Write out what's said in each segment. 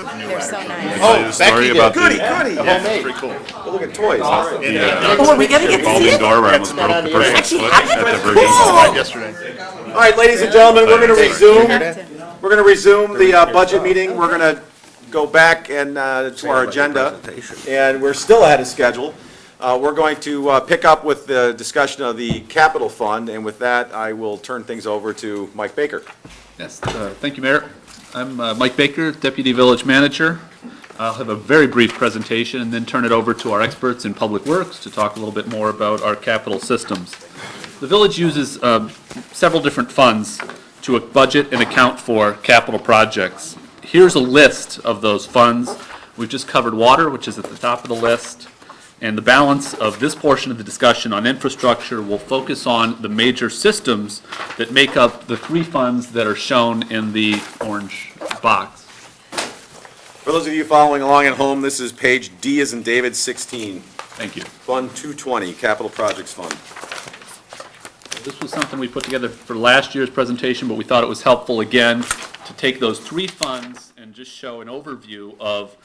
They're so nice. Oh, Story Becky about did. Goody, the goody. yeah, Homemade. pretty cool. Oh, look at toys. Awesome. Oh, are we gonna get to see Revolving it? door where I almost broke the person's Actually foot have it? at the Virgin. Cool. Yesterday. All right, ladies and gentlemen, we're going to resume. We're going to resume the budget meeting. We're going to go back and to our agenda, and we're still ahead of schedule. We're going to pick up with the discussion of the capital fund, and with that, I will turn things over to Mike Baker. Yes, thank you, Mayor. I'm Mike Baker, Deputy Village Manager. I'll have a very brief presentation and then turn it over to our experts in Public Works to talk a little bit more about our capital systems. The village uses several different funds to budget and account for capital projects. Here's a list of those funds. We've just covered water, which is at the top of the list. And the balance of this portion of the discussion on infrastructure will focus on the major systems that make up the three funds that are shown in the orange box. For those of you following along at home, this is page D as in David 16, Thank you. Fund 220, Capital Projects Fund. This was something we put together for last year's presentation, but we thought it was helpful again to take those three funds and just show an overview of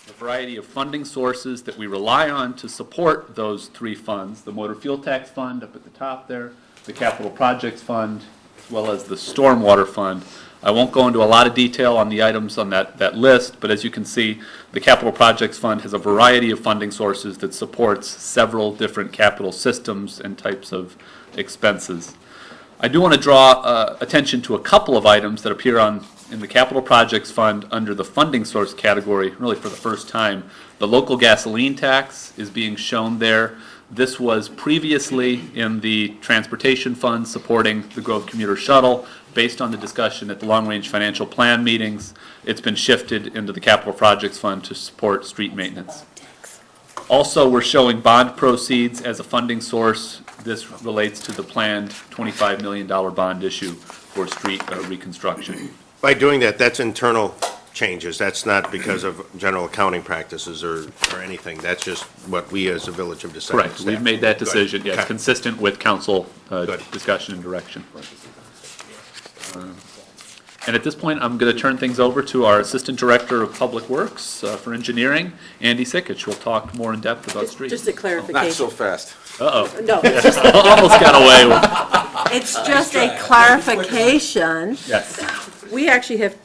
the variety of funding sources that we rely on to support those three funds, the motor fuel tax fund up at the top there, the capital projects fund, as well as the stormwater fund. I won't go into a lot of detail on the items on that list, but as you can see, the capital projects fund has a variety of funding sources that supports several different capital systems and types of expenses. I do want to draw attention to a couple of items that appear in the capital projects fund under the funding source category, really for the first time. The local gasoline tax is being shown there. This was previously in the transportation fund supporting the Grove Commuter Shuttle. Based on the discussion at the long-range financial plan meetings, it's been shifted into the capital projects fund to support street maintenance. Also, we're showing bond proceeds as a funding source. This relates to the planned $25 million bond issue for street reconstruction. By doing that, that's internal changes. That's not because of general accounting practices or anything. That's just what we as a village have decided. Correct. We've made that decision. Good. Yes, Okay. consistent with council Good. discussion and direction. And at this point, I'm going to turn things over to our Assistant Director of Public Works for Engineering, Andy Sikich, who will talk more in depth about streets. Just a clarification. Not so fast. Uh-oh. No, it's just, Almost got away with, it's just a clarification. yes. We actually have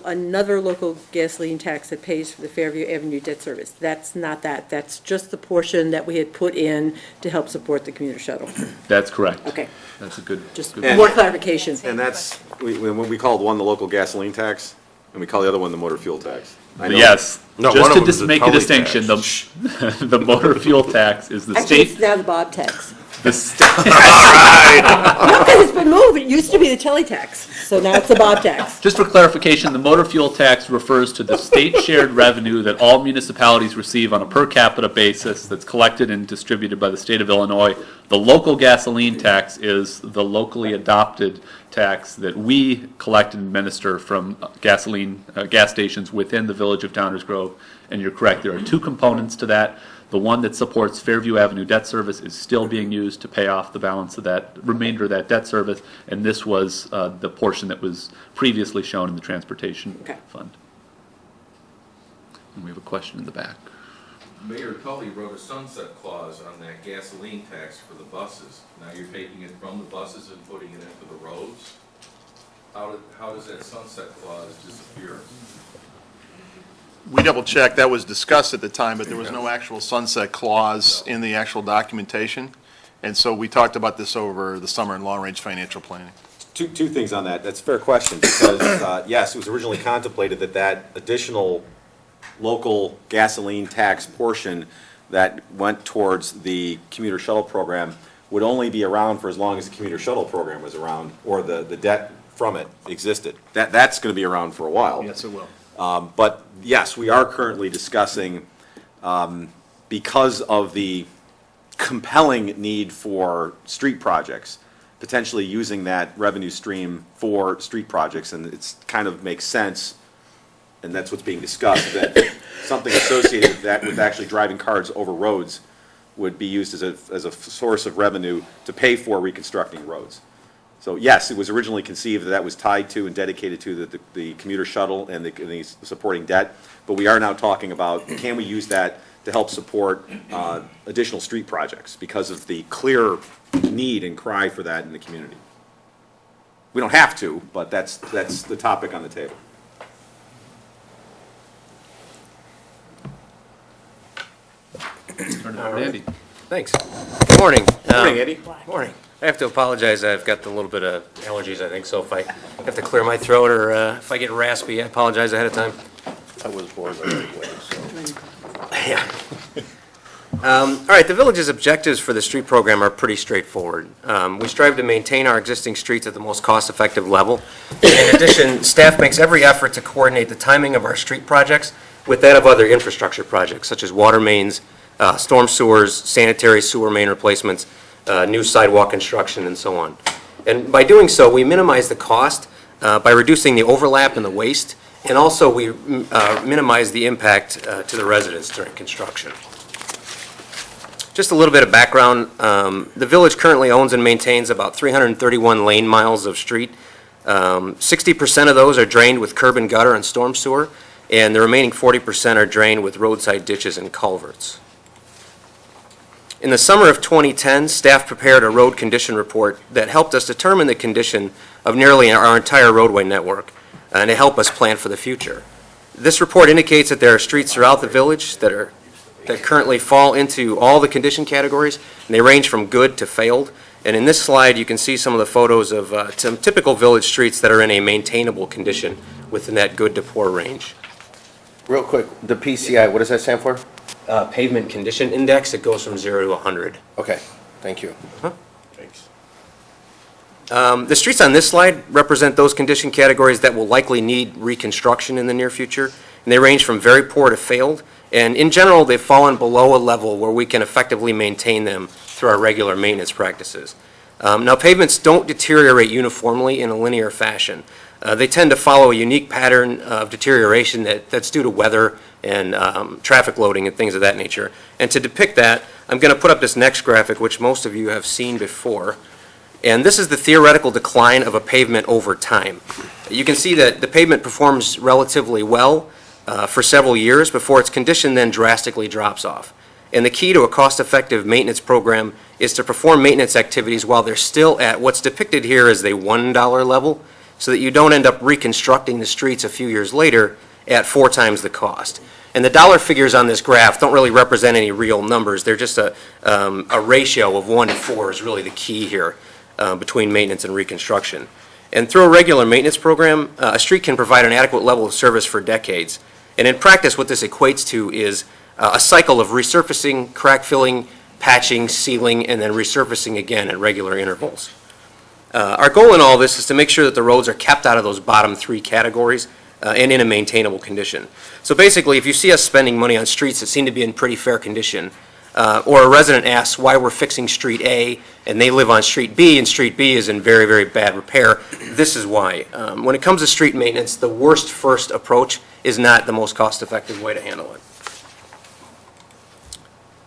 another local gasoline tax that pays for the Fairview Avenue debt service. That's not that. That's just the portion that we had put in to help support the commuter shuttle. That's correct. Okay, That's a good, just good. more clarification. And that's, we called one the local gasoline tax, and we call the other one the motor fuel tax. I know- Yes. No, one Just of to them is the make a tolling distinction, tax. the motor fuel tax is the Actually, it's state, now the Bob tax. the state, No, because it's been moved. It used to be the Telly tax, so now it's the Bob tax. just for clarification, the motor fuel tax refers to the state shared revenue that all municipalities receive on a per capita basis that's collected and distributed by the state of Illinois. The local gasoline tax is the locally adopted tax that we collect and administer from gasoline, gas stations within the village of Downers Grove. And you're correct, there are two components to that. The one that supports Fairview Avenue debt service is still being used to pay off the balance of that, remainder of that debt service. And this was the portion that was previously shown in the transportation Okay. fund. And we have a question in the back. Mayor Tully wrote a sunset clause on that gasoline tax for the buses. Now you're taking it from the buses and putting it into the roads. How does that sunset clause disappear? We double checked, that was discussed at the time, but there was no actual sunset clause in the actual documentation. And so we talked about this over the summer in long-range financial planning. Two things on that. That's a fair question, because, yes, it was originally contemplated that additional local gasoline tax portion that went towards the commuter shuttle program would only be around for as long as the commuter shuttle program was around, or the debt from it existed. That's going to be around for a while. Yes, it will. But yes, we are currently discussing, because of the compelling need for street projects, potentially using that revenue stream for street projects, and it's kind of makes sense, and that's what's being discussed, that something associated with that, with actually driving cars over roads, would be used as a source of revenue to pay for reconstructing roads. So yes, it was originally conceived that that was tied to and dedicated to the commuter shuttle and the supporting debt, but we are now talking about, can we use that to help support additional street projects because of the clear need and cry for that in the community. We don't have to, but that's the topic on the table. Turn it over to Andy. Thanks. Good morning. Morning, Eddie. Morning. I have to apologize, I've got a little bit of allergies, I think, so if I have to clear my throat or if I get raspy, I apologize ahead of time. I was born the right way, so. Yeah. All right, the village's objectives for the street program are pretty straightforward. We strive to maintain our existing streets at the most cost-effective level. In addition, staff makes every effort to coordinate the timing of our street projects with that of other infrastructure projects, such as water mains, storm sewers, sanitary sewer main replacements, new sidewalk construction, and so on. And by doing so, we minimize the cost by reducing the overlap and the waste, and also we minimize the impact to the residents during construction. Just a little bit of background, the village currently owns and maintains about 331 lane miles of street. 60% of those are drained with curb and gutter and storm sewer, and the remaining 40% are drained with roadside ditches and culverts. In the summer of 2010, staff prepared a road condition report that helped us determine the condition of nearly our entire roadway network, and to help us plan for the future. This report indicates that there are streets throughout the village that currently fall into all the condition categories, and they range from good to failed. And in this slide, you can see some of the photos of some typical village streets that are in a maintainable condition within that good to poor range. Real quick, the PCI, what does that stand for? Pavement condition index, it goes from 0 to 100. Okay, thank you. Thanks. The streets on this slide represent those condition categories that will likely need reconstruction in the near future, and they range from very poor to failed, and in general, they've fallen below a level where we can effectively maintain them through our regular maintenance practices. Now, pavements don't deteriorate uniformly in a linear fashion. They tend to follow a unique pattern of deterioration that's due to weather and traffic loading and things of that nature. And to depict that, I'm going to put up this next graphic, which most of you have seen before. And this is the theoretical decline of a pavement over time. You can see that the pavement performs relatively well for several years before its condition then drastically drops off. And the key to a cost-effective maintenance program is to perform maintenance activities while they're still at what's depicted here as the $1 level, so that you don't end up reconstructing the streets a few years later at 4 times the cost. And the dollar figures on this graph don't really represent any real numbers. They're just a ratio of 1 to 4 is really the key here between maintenance and reconstruction. And through a regular maintenance program, a street can provide an adequate level of service for decades. And in practice, what this equates to is a cycle of resurfacing, crack filling, patching, sealing, and then resurfacing again at regular intervals. Our goal in all this is to make sure that the roads are kept out of those bottom 3 categories and in a maintainable condition. So basically, if you see us spending money on streets that seem to be in pretty fair condition, or a resident asks why we're fixing Street A and they live on Street B and Street B is in very, very bad repair, this is why. When it comes to street maintenance, the worst first approach is not the most cost-effective way to handle it.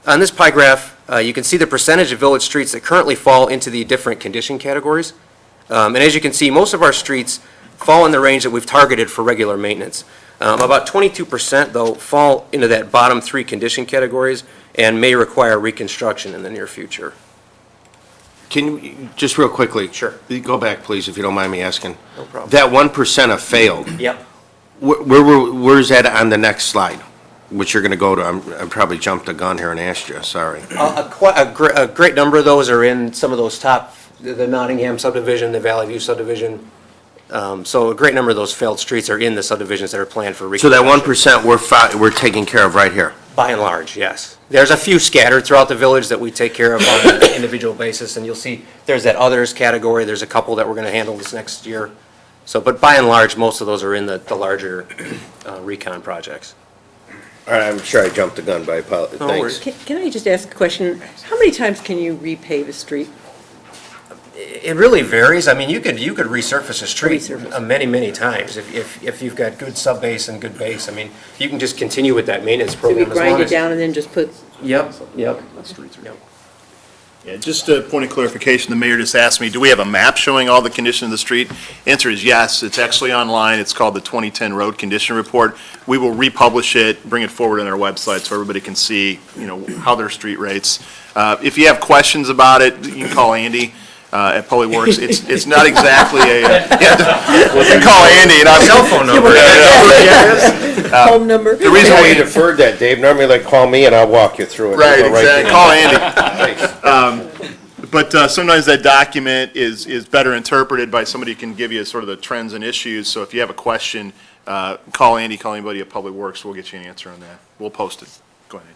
On this pie graph, you can see the percentage of village streets that currently fall into the different condition categories. And as you can see, most of our streets fall in the range that we've targeted for regular maintenance. About 22%, though, fall into that bottom 3 condition categories and may require reconstruction in the near future. Can you, just real quickly? Sure. Go back, please, if you don't mind me asking. No problem. That 1% of failed, Yep. where's that on the next slide? Which you're going to go to, I probably jumped the gun here and asked you, sorry. A great number of those are in some of those top, the Nottingham subdivision, the Valley View subdivision. So a great number of those failed streets are in the subdivisions that are planned for So reconstruction. that 1% we're taking care of right here? By and large, yes. There's a few scattered throughout the village that we take care of on an individual basis, and you'll see there's that others category. There's a couple that we're going to handle this next year. So, but by and large, most of those are in the larger recon projects. All right, I'm sure I jumped the gun, but I apologize. No Thanks. worries. Can I just ask a question? How many times can you repave a street? It really varies. I mean, you could resurface a street Resurface. many times if you've got good sub-base and good base. I mean, you can just continue with that maintenance Do we program as long as. grind it down and then just put, Yep. Streets are. Yep. Yeah, just a point of clarification, the mayor just asked me, do we have a map showing all the condition of the street? Answer is yes, it's actually online, it's called the 2010 Road Condition Report. We will republish it, bring it forward on our website so everybody can see, how their street rates. If you have questions about it, you can call Andy at Public Works. It's not exactly a, you can call Andy and I'll. Cell phone number. Home number? The reason How we you deferred that, Dave, normally like call me and I'll walk you through it. Right, We'll go exactly. there. Call Andy. But sometimes that document is better interpreted by somebody who can give you sort of the trends and issues. So if you have a question, call Andy, call anybody at Public Works, we'll get you an answer on that. We'll post it. Go ahead.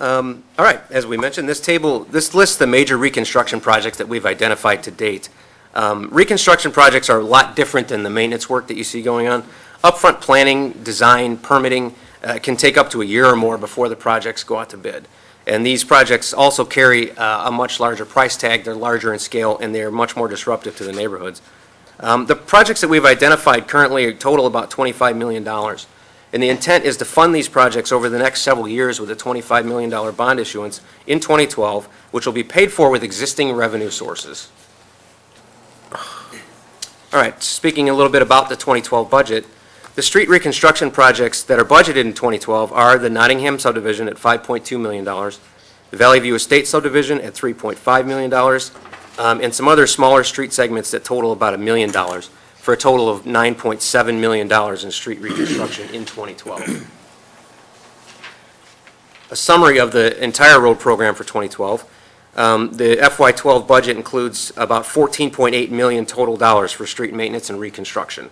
All right, as we mentioned, this lists the major reconstruction projects that we've identified to date. Reconstruction projects are a lot different than the maintenance work that you see going on. Upfront planning, design, permitting can take up to a year or more before the projects go out to bid. And these projects also carry a much larger price tag, they're larger in scale, and they're much more disruptive to the neighborhoods. The projects that we've identified currently total about $25 million. And the intent is to fund these projects over the next several years with a $25 million bond issuance in 2012, which will be paid for with existing revenue sources. All right, speaking a little bit about the 2012 budget, the street reconstruction projects that are budgeted in 2012 are the Nottingham subdivision at $5.2 million, the Valley View Estate subdivision at $3.5 million, and some other smaller street segments that total about $1 million, for a total of $9.7 million in street reconstruction in 2012. A summary of the entire road program for 2012. The FY12 budget includes about $14.8 million total dollars for street maintenance and reconstruction.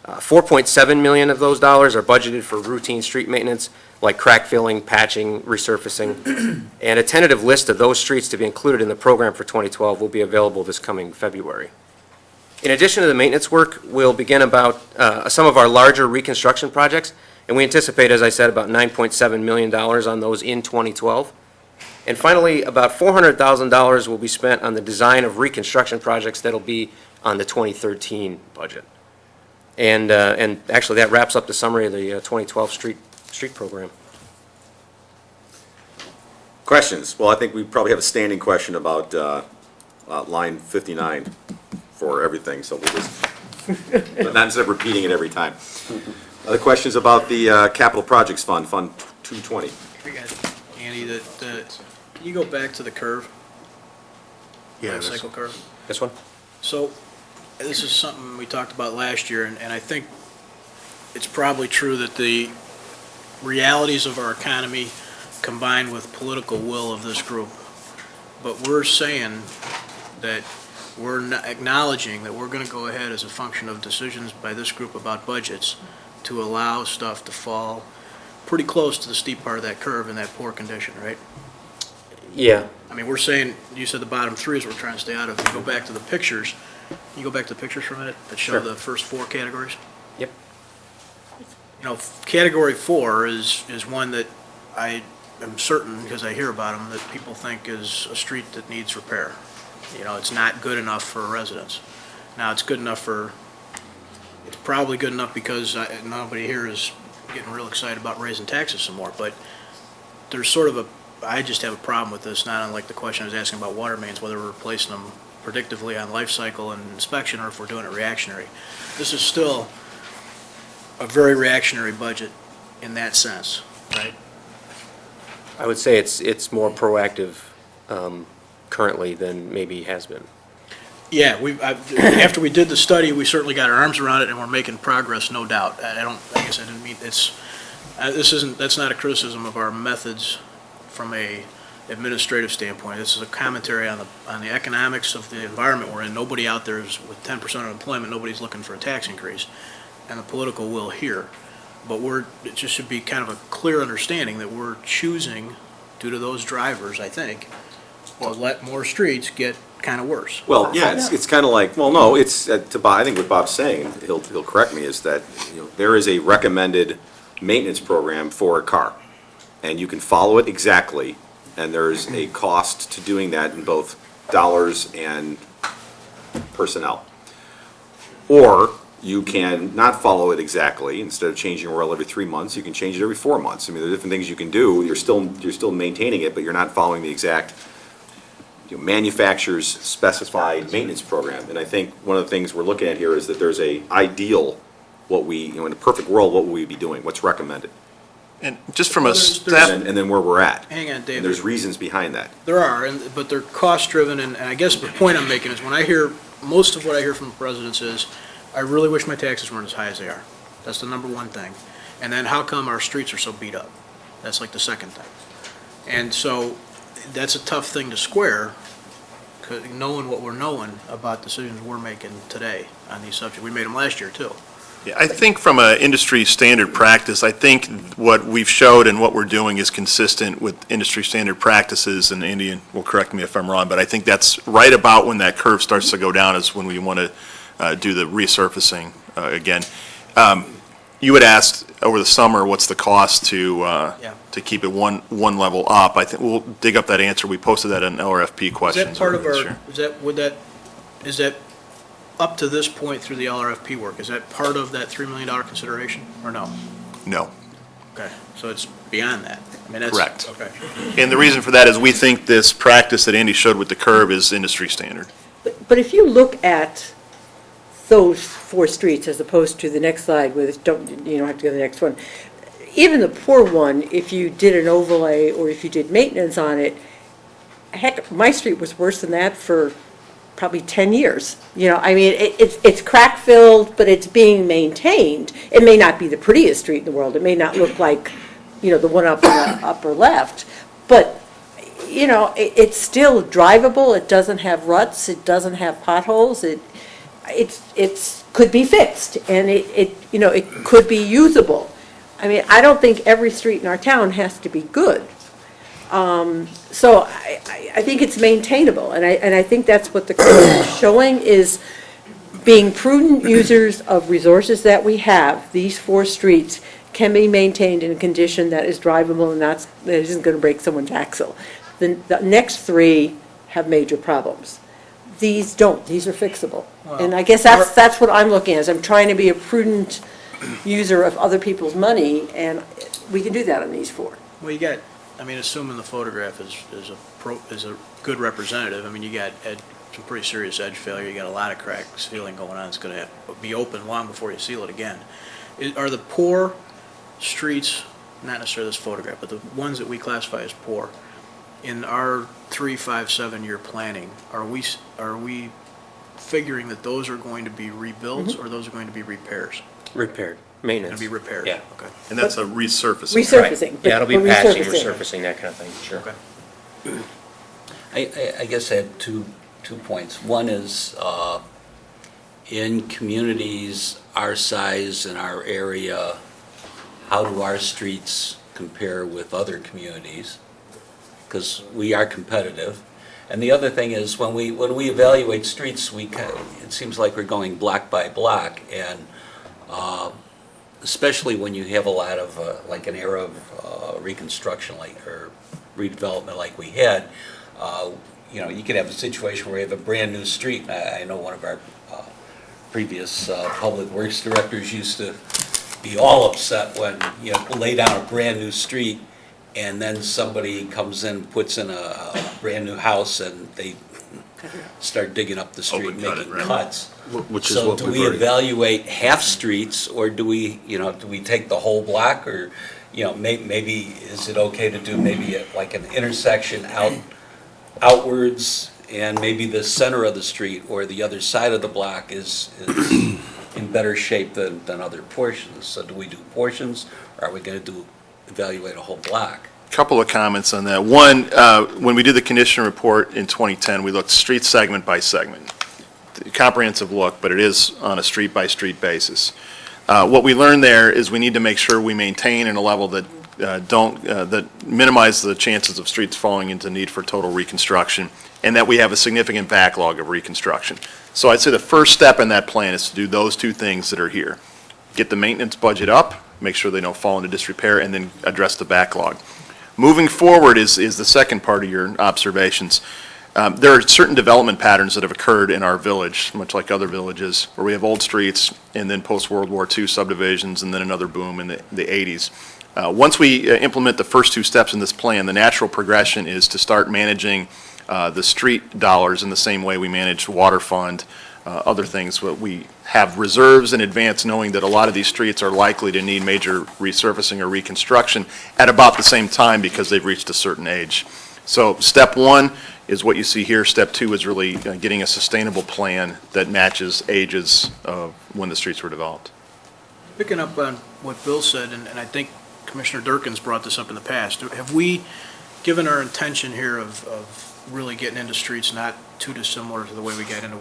$4.7 million of those dollars are budgeted for routine street maintenance, like crack filling, patching, resurfacing, and a tentative list of those streets to be included in the program for 2012 will be available this coming February. In addition to the maintenance work, we'll begin about some of our larger reconstruction projects, and we anticipate, as I said, about $9.7 million on those in 2012. And finally, about $400,000 will be spent on the design of reconstruction projects that'll be on the 2013 budget. And actually, that wraps up the summary of the 2012 street program. Questions? Well, I think we probably have a standing question about line 59 for everything, so we'll just, but not instead of repeating it every time. Other questions about the Capital Projects Fund, Fund 220? Andy, can you go back to the curve? Yeah, Life cycle curve? This one? So, this is something we talked about last year, and I think it's probably true that the realities of our economy combined with political will of this group. But we're saying that we're acknowledging that we're going to go ahead as a function of decisions by this group about budgets to allow stuff to fall pretty close to the steep part of that curve in that poor condition, right? Yeah. I mean, we're saying, you said the bottom three is what we're trying to stay out of. If you go back to the pictures, can you go back to the pictures for a minute that show Sure. the first four categories? Yep. You know, category 4 is one that I am certain, because I hear about them, that people think is a street that needs repair. You know, it's not good enough for residents. Now, it's good enough for, it's probably good enough because nobody here is getting real excited about raising taxes some more, but there's sort of I just have a problem with this, not unlike the question I was asking about water mains, whether we're replacing them predictively on life cycle and inspection, or if we're doing it reactionary. This is still a very reactionary budget in that sense, right? I would say it's more proactive currently than maybe has been. Yeah, after we did the study, we certainly got our arms around it, and we're making progress, no doubt. I guess I didn't mean, that's not a criticism of our methods from a administrative standpoint. This is a commentary on the economics of the environment we're in. Nobody out there is, with 10% unemployment, nobody's looking for a tax increase, and the political will here. But it just should be kind of a clear understanding that we're choosing, due to those drivers, I think, to let more streets get kind of worse. Well, yeah, it's kind of like, well, no, it's, to Bob, I think what Bob's saying, he'll correct me, is that, there is a recommended maintenance program for a car, and you can follow it exactly, and there's a cost to doing that in both dollars and personnel. Or you can not follow it exactly. Instead of changing oil every 3 months, you can change it every 4 months. I mean, there are different things you can do. You're still maintaining it, but you're not following the exact manufacturer's specified maintenance program. And I think one of the things we're looking at here is that there's a ideal, in a perfect world, what would we be doing? What's recommended? And just from a Well, staff, And then where we're at. Hang on, And David. there's reasons behind that. There are, but they're cost-driven, and I guess the point I'm making is when I hear, most of what I hear from the residents is, I really wish my taxes weren't as high as they are. That's the number one thing. And then how come our streets are so beat up? That's like the second thing. And so that's a tough thing to square, knowing what we're knowing about decisions we're making today on these subjects. We made them last year, too. yeah, I think from an industry standard practice, I think what we've showed and what we're doing is consistent with industry standard practices, and Andy will correct me if I'm wrong, but I think that's right about when that curve starts to go down is when we want to do the resurfacing again. You had asked over the summer, what's the cost to keep it one level up? I think we'll dig up that answer. We posted that in LRFP Is questions. that part of earlier this our, year. is that up to this point through the LRFP work, is that part of that $3 million consideration, or no? No. Okay, so it's beyond that. I mean, that's. Correct. Okay. And the reason for that is we think this practice that Andy showed with the curve is industry standard. But if you look at those 4 streets as opposed to the next slide with, you don't have to go to the next one. Even the poor one, if you did an overlay or if you did maintenance on it, heck, my street was worse than that for probably 10 years. I mean, it's crack-filled, but it's being maintained. It may not be the prettiest street in the world. It may not look like, the one up on the upper left. But, it's still drivable. It doesn't have ruts. It doesn't have potholes. It's could be fixed, and it could be usable. I mean, I don't think every street in our town has to be good. So I think it's maintainable, and I think that's what the curve is showing, is being prudent users of resources that we have. These 4 streets can be maintained in a condition that is drivable and that isn't going to break someone's axle. The next 3 have major problems. These don't. These are fixable. And I guess that's what I'm looking at, is I'm trying to be a prudent user of other people's money, and we can do that on these 4. Well, you got, assuming the photograph is a good representative, you got some pretty serious edge failure, you got a lot of crack sealing going on, it's gonna be open long before you seal it again. Are the poor streets, not necessarily this photograph, but the ones that we classify as poor, in our 3, 5, 7-year planning, are we figuring that those are going to be rebuilds, or those are going to be repairs? Repaired, Going maintenance. to be repaired? Yeah. Okay. And that's a resurfacing. Resurfacing. Yeah, it'll be but patching, resurfacing. resurfacing, that kind of thing, sure. Okay. I guess I have two points. One is, in communities our size and our area, how do our streets compare with other communities? Because we are competitive. And the other thing is, when we evaluate streets, it seems like we're going block by block, and especially when you have a lot of, like an era of reconstruction, or redevelopment like we had, you could have a situation where you have a brand-new street. I know one of our previous public works directors used to be all upset when, lay down a brand-new street, and then somebody comes in, puts in a brand-new house, and they start digging up the street, Open cut it, making right. cuts. Which is So what do we've we already. evaluate half streets, or do we take the whole block, or, maybe, is it okay to do maybe like an intersection outwards, and maybe the center of the street or the other side of the block is in better shape than other portions? So do we do portions, or are we going to evaluate a whole block? Couple of comments on that. One, when we did the condition report in 2010, we looked street segment by segment. Comprehensive look, but it is on a street-by-street basis. What we learned there is we need to make sure we maintain in a level that that minimize the chances of streets falling into need for total reconstruction, and that we have a significant backlog of reconstruction. So I'd say the first step in that plan is to do those 2 things that are here. Get the maintenance budget up, make sure they don't fall into disrepair, and then address the backlog. Moving forward is the second part of your observations. There are certain development patterns that have occurred in our village, much like other villages, where we have old streets and then post-World War II subdivisions and then another boom in the 80s. Once we implement the first 2 steps in this plan, the natural progression is to start managing the street dollars in the same way we manage water fund, other things. But we have reserves in advance, knowing that a lot of these streets are likely to need major resurfacing or reconstruction at about the same time because they've reached a certain age. So step one is what you see here. Step two is really getting a sustainable plan that matches ages of when the streets were developed. Picking up on what Bill said, and I think Commissioner Durkin's brought this up in the past, have we, given our intention here of really getting into streets not too dissimilar to the way we got into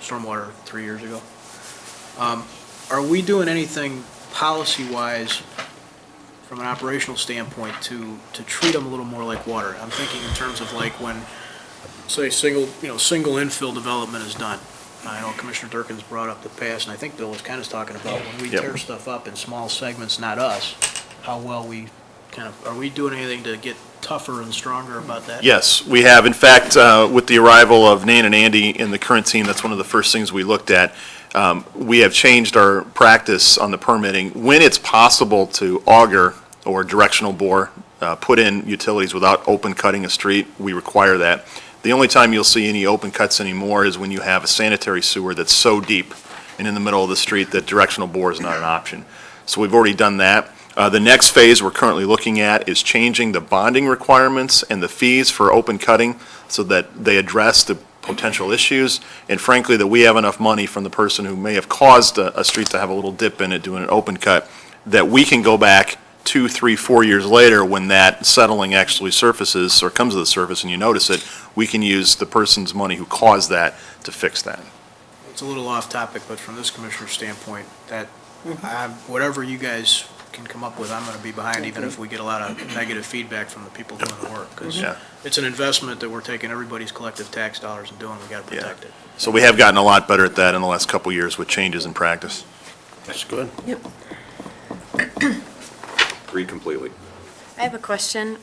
stormwater 3 years ago, are we doing anything policy-wise from an operational standpoint to treat them a little more like water? I'm thinking in terms of like when, say, single infill development is done. I know Commissioner Durkin's brought up the past, and I think Bill was kind of talking about when we Yep. tear stuff up in small segments, not us, how well we are we doing anything to get tougher and stronger about that? Yes, we have. In fact, with the arrival of Nan and Andy in the current team, that's one of the first things we looked at. We have changed our practice on the permitting. When it's possible to auger or directional bore, put in utilities without open cutting a street, we require that. The only time you'll see any open cuts anymore is when you have a sanitary sewer that's so deep and in the middle of the street that directional bore is not an option. So we've already done that. The next phase we're currently looking at is changing the bonding requirements and the fees for open cutting so that they address the potential issues, and frankly, that we have enough money from the person who may have caused a street to have a little dip in it doing an open cut, that we can go back 2, 3, 4 years later when that settling actually surfaces or comes to the surface and you notice it, we can use the person's money who caused that to fix that. It's a little off topic, but from this commissioner's standpoint, that whatever you guys can come up with, I'm going to be behind, even if we get a lot of negative feedback from the people doing the work, because Yeah. it's an investment that we're taking everybody's collective tax dollars and doing. We got to protect it. So we have gotten a lot better at that in the last couple of years with changes in practice. That's good. Agree completely. I have a question.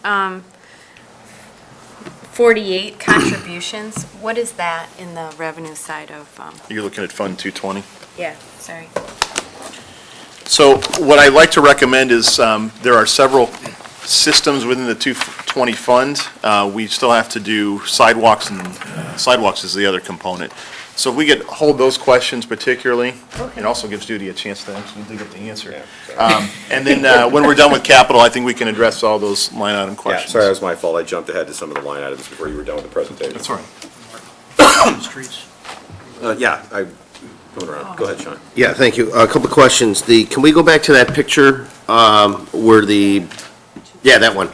48 contributions, what is that in the revenue side of, You're looking at Fund 220. yeah, sorry. So what I'd like to recommend is, there are several systems within the 220 fund. We still have to do sidewalks, and sidewalks is the other component. So if we could hold those questions particularly, it also gives Judy a chance to actually dig up the answer. And then when we're done with capital, I think we can address all those line item Yeah, questions. sorry, that was my fault. I jumped ahead to some of the line items before you were done with the presentation. That's all right. Streets. Yeah, going around. Go ahead, Sean. Yeah, thank you. A couple of questions. Can we go back to that picture, where that one.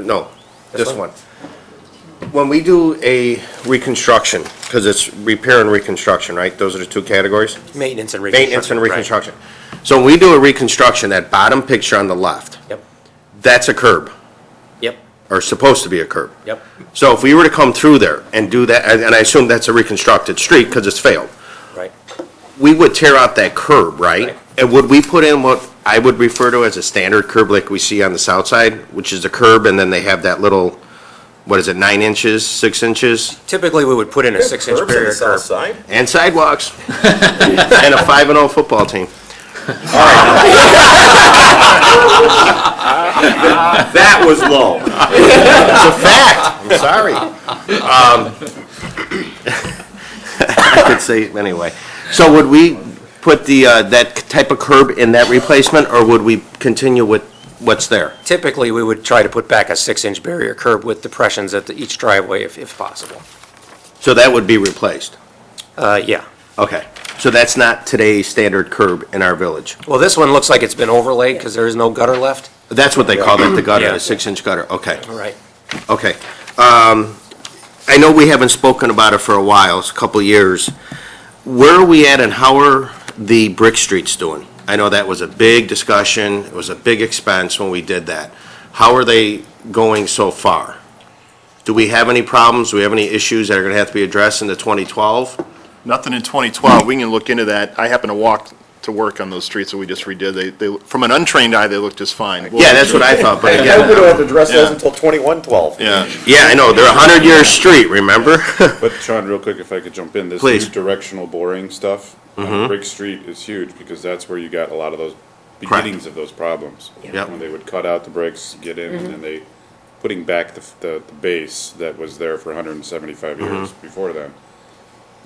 No, this one. When we do a reconstruction, because it's repair and reconstruction, right? Those are the two categories? Maintenance and reconstruction. Maintenance and right. reconstruction. So when we do a reconstruction, that bottom picture on the left, Yep, that's a curb, yep, or supposed to be a curb. yep. So if we were to come through there and do that, and I assume that's a reconstructed street because it's failed, Right. we would tear out that curb, right? Right. And would we put in what I would refer to as a standard curb like we see on the south side, which is a curb and then they have that little, 9 inches, 6 inches, Typically, we would put in a 6-inch Curbs on barrier the south curb. side? and sidewalks, and a 5-0 football team? That was low. It's a fact, I'm sorry. I could say, anyway. So would we put that type of curb in that replacement, or would we continue with what's there? Typically, we would try to put back a 6-inch barrier curb with depressions at each driveway if possible. So that would be replaced? Yeah. Okay. So that's not today's standard curb in our village? Well, this one looks like it's been overlaid because there is no gutter left. That's what they call it, the gutter, Yeah. the 6-inch gutter, okay. All right. Okay. I know we haven't spoken about it for a while, it's a couple of years. Where are we at and how are the brick streets doing? I know that was a big discussion, it was a big expense when we did that. How are they going so far? Do we have any problems? Do we have any issues that are going to have to be addressed in the 2012? Nothing in 2012. We can look into that. I happen to walk to work on those streets that we just redid. They from an untrained eye, they look just fine. Yeah, that's what I thought, but We don't again, have to address those Yeah. until 2112. Yeah. yeah, I know, they're a 100-year street, remember? But Sean, real quick, if I could jump in, this Please. new directional boring stuff on Brick Street is huge, because that's where you got a lot of those beginnings of those problems. Yep. When they would cut out the bricks, get in, and then they putting back the base that was there for 175 years before then.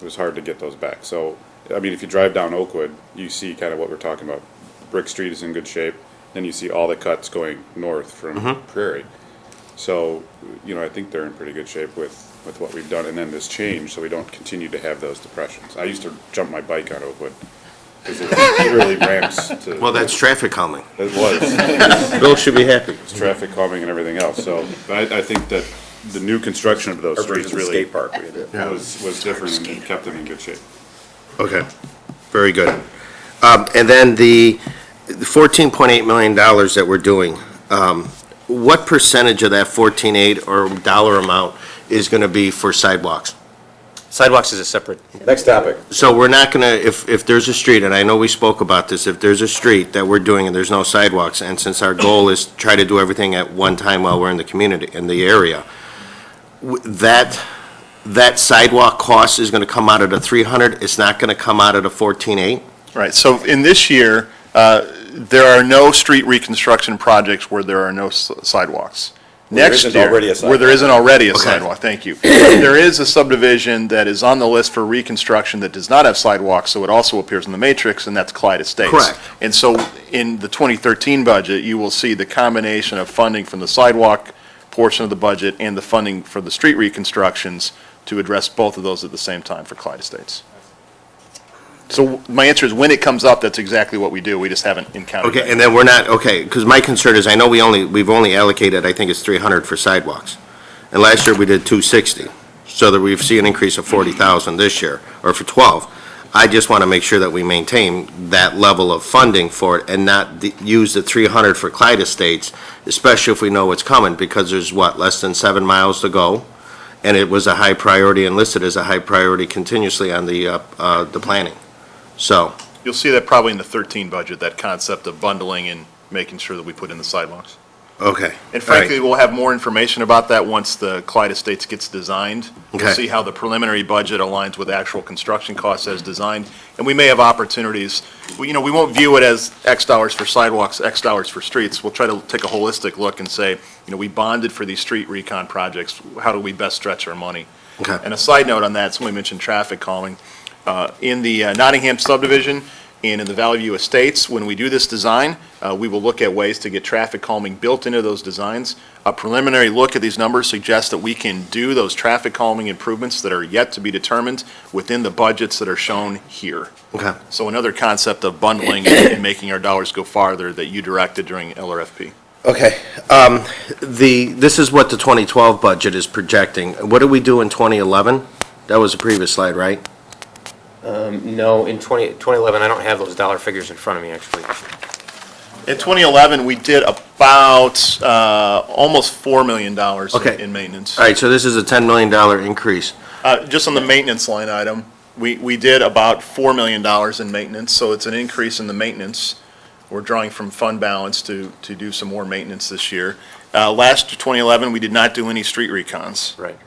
It was hard to get those back. So, I mean, if you drive down Oakwood, you see kind of what we're talking about. Brick Street is in good shape, then you see all the cuts going north from Prairie. So, you know, I think they're in pretty good shape with what we've done, and then this change, so we don't continue to have those depressions. I used to jump my bike on Oakwood, because it really ramps to. Well, that's traffic calming. It was. Bill should be happy. It's traffic calming and everything else, so I think that the new construction of those Our version streets of the really skate park we did. was different and kept them in good shape. Okay, very good. And then the $14.8 million that we're doing, what percentage of that 14.8 or dollar amount is going to be for sidewalks? Sidewalks is a separate, Next topic. So we're not going to, if there's a street, and I know we spoke about this, if there's a street that we're doing and there's no sidewalks, and since our goal is to try to do everything at one time while we're in the community, in the area, that sidewalk cost is going to come out of the 300, it's not going to come out of the 14.8? Right, so in this year, there are no street reconstruction projects where there are no sidewalks. Where there Next isn't year, already a where there sidewalk. isn't already a Okay. sidewalk, thank you. There is a subdivision that is on the list for reconstruction that does not have sidewalks, so it also appears in the matrix, and that's Clyde Estates. Correct. And so in the 2013 budget, you will see the combination of funding from the sidewalk portion of the budget and the funding for the street reconstructions to address both of those at the same time for Clyde Estates. So my answer is, when it comes up, that's exactly what we do, we just haven't encountered it. Okay, and then we're not, okay, because my concern is, I know we've only allocated, I think it's 300 for sidewalks. And last year we did 260, so that we've seen an increase of 40,000 this year, or for 12. I just want to make sure that we maintain that level of funding for it and not use the 300 for Clyde Estates, especially if we know what's coming, because there's less than 7 miles to go? And it was a high priority and listed as a high priority continuously on the planning. So, You'll see that probably in the 13 budget, that concept of bundling and making sure that we put in the sidewalks. okay. And frankly, we'll have more information about that once the Clyde Estates gets designed. We'll Okay. see how the preliminary budget aligns with actual construction costs as designed, and we may have opportunities. We won't view it as X dollars for sidewalks, X dollars for streets. We'll try to take a holistic look and say, we bonded for these street recon projects. How do we best stretch our money? Okay. And a side note on that, somebody mentioned traffic calming. In the Nottingham subdivision and in the Valley View Estates, when we do this design, we will look at ways to get traffic calming built into those designs. A preliminary look at these numbers suggests that we can do those traffic calming improvements that are yet to be determined within the budgets that are shown here. Okay. So another concept of bundling and making our dollars go farther that you directed during LRFP. Okay, this is what the 2012 budget is projecting. What did we do in 2011? That was the previous slide, right? no, in 2011, I don't have those dollar figures in front of me, actually. In 2011, we did about almost $4 million Okay. in maintenance. All right, so this is a $10 million increase. Just on the maintenance line item, we did about $4 million in maintenance, so it's an increase in the maintenance. We're drawing from fund balance to do some more maintenance this year. Last 2011, we did not do any street recons. Right.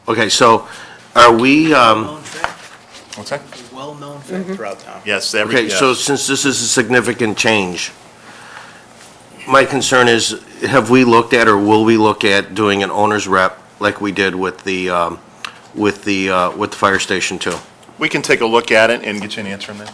Okay, so are we, Well-known fact, What's that? well-known fact throughout town. Yes, okay, so since this is a significant change, my concern is, have we looked at or will we look at doing an owner's rep like we did with the fire station too? We can take a look at it and get you an answer on that.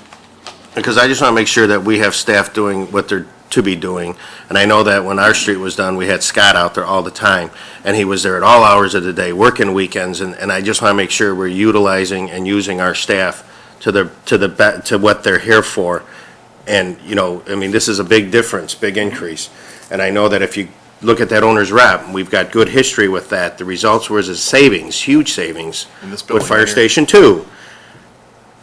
Because I just want to make sure that we have staff doing what they're to be doing. And I know that when our street was done, we had Scott out there all the time, and he was there at all hours of the day, working weekends, and I just want to make sure we're utilizing and using our staff to what they're here for. And, I mean, this is a big difference, big increase. And I know that if you look at that owner's rep, we've got good history with that. The results was a savings, huge savings In this with building Fire here. Station 2.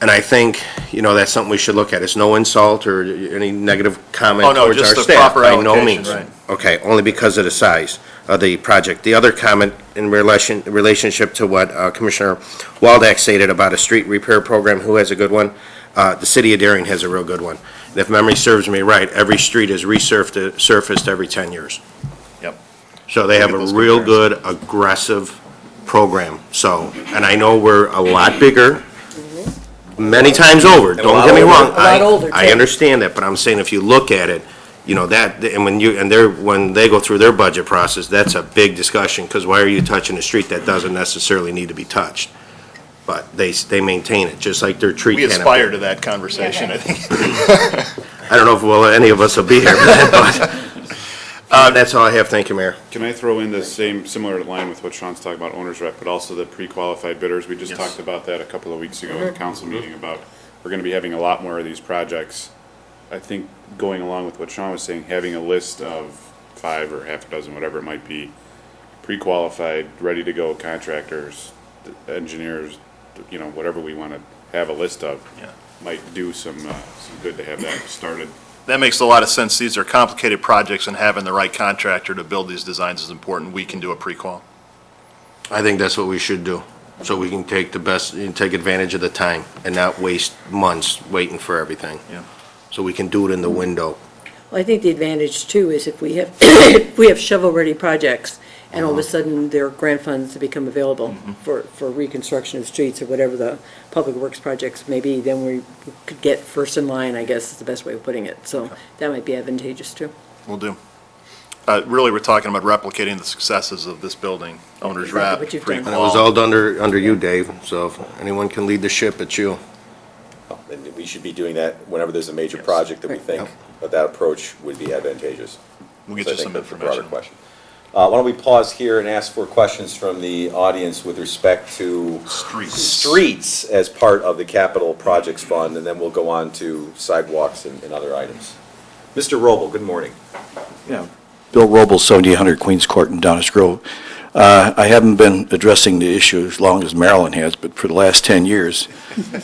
And I think, that's something we should look at. It's no insult or any negative comment Oh, no, towards just our the staff, proper by no allocation, means. right. Okay, only because of the size of the project. The other comment in relationship to what Commissioner Waldeck stated about a street repair program, who has a good one? The city of Darien has a real good one. And if memory serves me right, every street is resurfaced every 10 years. Yep. So they have a Look at those real good, aggressive program. So, and I know we're a lot bigger, many times over, don't get me wrong. A lot older, I too. understand that, but I'm saying if you look at it, you know, that, and when they go through their budget process, that's a big discussion, because why are you touching a street that doesn't necessarily need to be touched? But they maintain it, just like their tree We canopy. aspire to that conversation, I think. I don't know if any of us will be here, but that's all I have. Thank you, Mayor. Can I throw in the same, similar line with what Sean's talking about, owner's rep, but also the pre-qualified bidders? We just talked about that a couple of weeks ago in the council meeting about, we're gonna be having a lot more of these projects. I think going along with what Sean was saying, having a list of 5 or half a dozen, whatever it might be, pre-qualified, ready-to-go contractors, engineers, you know, whatever we wanna have a list of, Yeah. might do some good to have that started. That makes a lot of sense. These are complicated projects, and having the right contractor to build these designs is important. We can do a pre-qual. I think that's what we should do, so we can take advantage of the time and not waste months waiting for everything. Yeah. So we can do it in the window. Well, I think the advantage too is if we have, if we have shovel-ready projects, and all of a sudden there are grant funds that become available for reconstruction of streets or whatever the public works projects may be, then we could get first in line, I guess is the best way of putting it. So that might be advantageous too. Will do. Really, we're talking about replicating the successes of this building. Owner's Exactly rep, what you've done. And it was pre-qual. all under you, Dave, so if anyone can lead the ship, it's you. And we should be doing that whenever there's a major project that we think that approach would be advantageous. We'll get So I you some think that's the broader information. question. Why don't we pause here and ask for questions from the audience with respect to streets as part of the capital projects fund, and then we'll go on to sidewalks and other items. Mr. Roble, good morning. Yeah, Bill Roble, 7800 Queens Court in Downers Grove. I haven't been addressing the issue as long as Marilyn has, but for the last 10 years,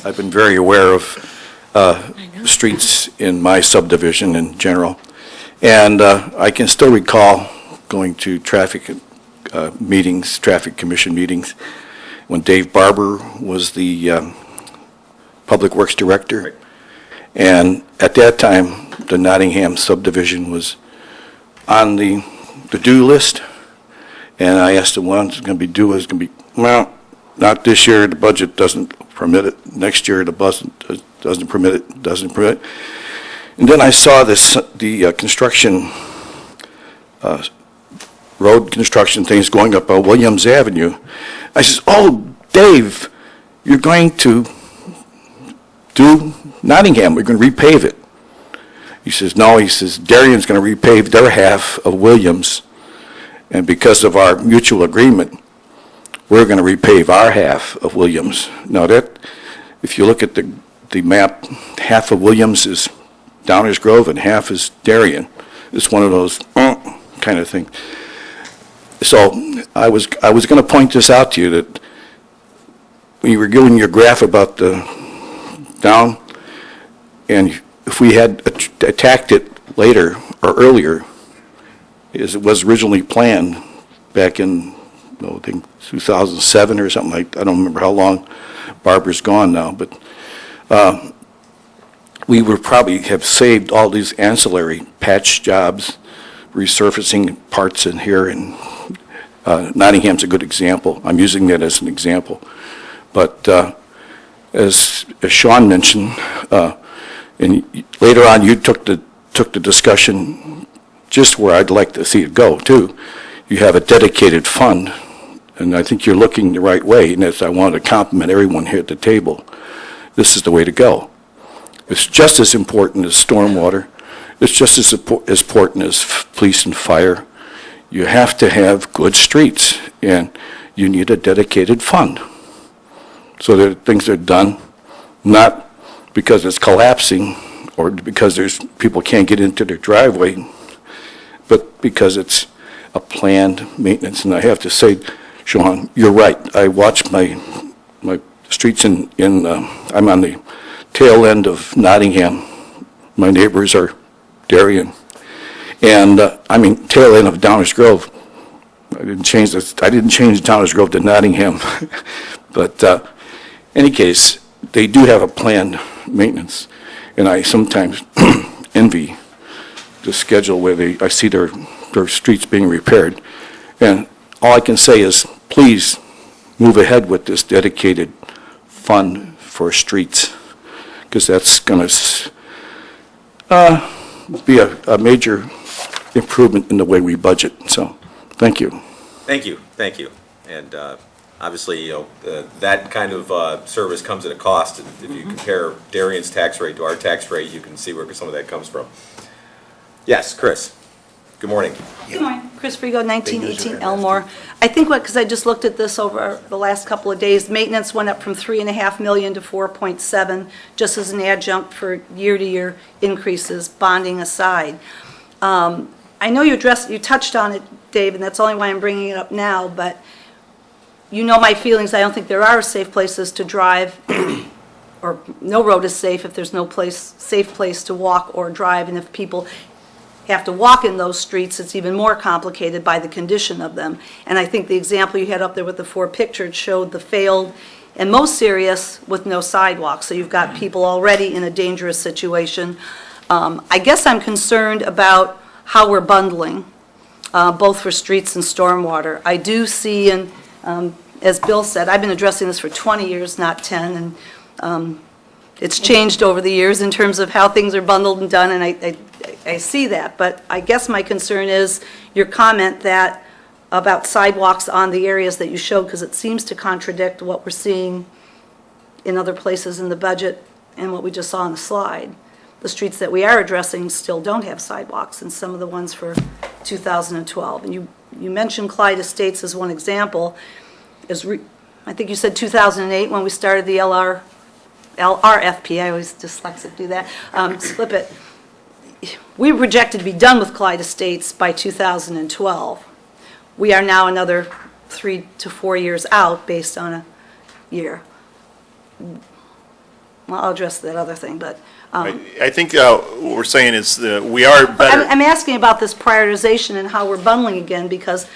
I've been very aware of streets in my subdivision in general. And I can still recall going to traffic meetings, traffic commission meetings, when Dave Barber was the Public Works Director. And at that time, the Nottingham subdivision was on the do list. And I asked him, what's going to be due? It's going to be, well, not this year, the budget doesn't permit it. Next year, the budget doesn't permit it. And then I saw the construction, road construction things going up on Williams Avenue. I says, oh, Dave, you're going to do Nottingham. We're going to repave it. He says, no, he says, Darien's going to repave their half of Williams. And because of our mutual agreement, we're going to repave our half of Williams. Now that, if you look at the map, half of Williams is Downers Grove and half is Darien. It's one of those kind of things. So I was going to point this out to you, that when you were giving your graph about the down, and if we had attacked it later or earlier, as it was originally planned back in, I think 2007 or something like that. I don't remember how long. Barbara's gone now, but we would probably have saved all these ancillary patch jobs, resurfacing parts in here, and Nottingham's a good example. I'm using that as an example. But as Sean mentioned, and later on you took the discussion just where I'd like to see it go, too. You have a dedicated fund, and I think you're looking the right way, and as I want to compliment everyone here at the table, this is the way to go. It's just as important as stormwater. It's just as important as police and fire. You have to have good streets, and you need a dedicated fund so that things are done, not because it's collapsing or because people can't get into their driveway, but because it's a planned maintenance. And I have to say, Sean, you're right. I watch my streets I'm on the tail end of Nottingham. My neighbors are Darien. And, tail end of Downers Grove. I didn't change Downers Grove to Nottingham. But, any case, they do have a planned maintenance. And I sometimes envy the schedule where I see their streets being repaired. And all I can say is, please move ahead with this dedicated fund for streets, because that's going to be a major improvement in the way we budget, so, thank you. Thank you, thank you. And obviously, that kind of service comes at a cost. And if you compare Darien's tax rate to our tax rate, you can see where some of that comes from. Yes, Chris, good morning. Good morning. Chris Frigo, 1918 Elmore. I think because I just looked at this over the last couple of days, maintenance went up from $3.5 million to 4.7, just as an adjunct for year-to-year increases, bonding aside. I know you touched on it, Dave, and that's only why I'm bringing it up now, but you know my feelings. I don't think there are safe places to drive, or no road is safe if there's no safe place to walk or drive, and if people have to walk in those streets, it's even more complicated by the condition of them. And I think the example you had up there with the 4 pictures showed the failed and most serious with no sidewalks. So you've got people already in a dangerous situation. I guess I'm concerned about how we're bundling, both for streets and stormwater. I do see, and as Bill said, I've been addressing this for 20 years, not 10, and it's changed over the years in terms of how things are bundled and done, and I see that. But I guess my concern is your comment that about sidewalks on the areas that you showed, because it seems to contradict what we're seeing in other places in the budget and what we just saw on the slide. The streets that we are addressing still don't have sidewalks, and some of the ones for 2012. And you mentioned Clyde Estates as one example. I think you said 2008 when we started the LRFP, I always dyslexic do that, slip it. We were projected to be done with Clyde Estates by 2012. We are now another 3 to 4 years out based on a year. Well, I'll address that other thing, but. I think what we're saying is that we are better. I'm asking about this prioritization and how we're bundling again, because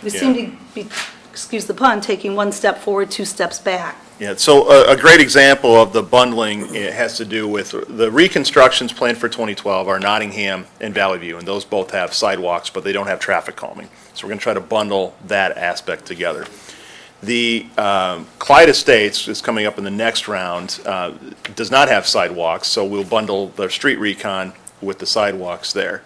we seem to be, excuse the pun, taking 1 step forward, 2 steps back. Yeah, so a great example of the bundling has to do with the reconstructions planned for 2012 are Nottingham and Valley View, and those both have sidewalks, but they don't have traffic calming. So we're going to try to bundle that aspect together. The Clyde Estates is coming up in the next round, does not have sidewalks, so we'll bundle the street recon with the sidewalks there.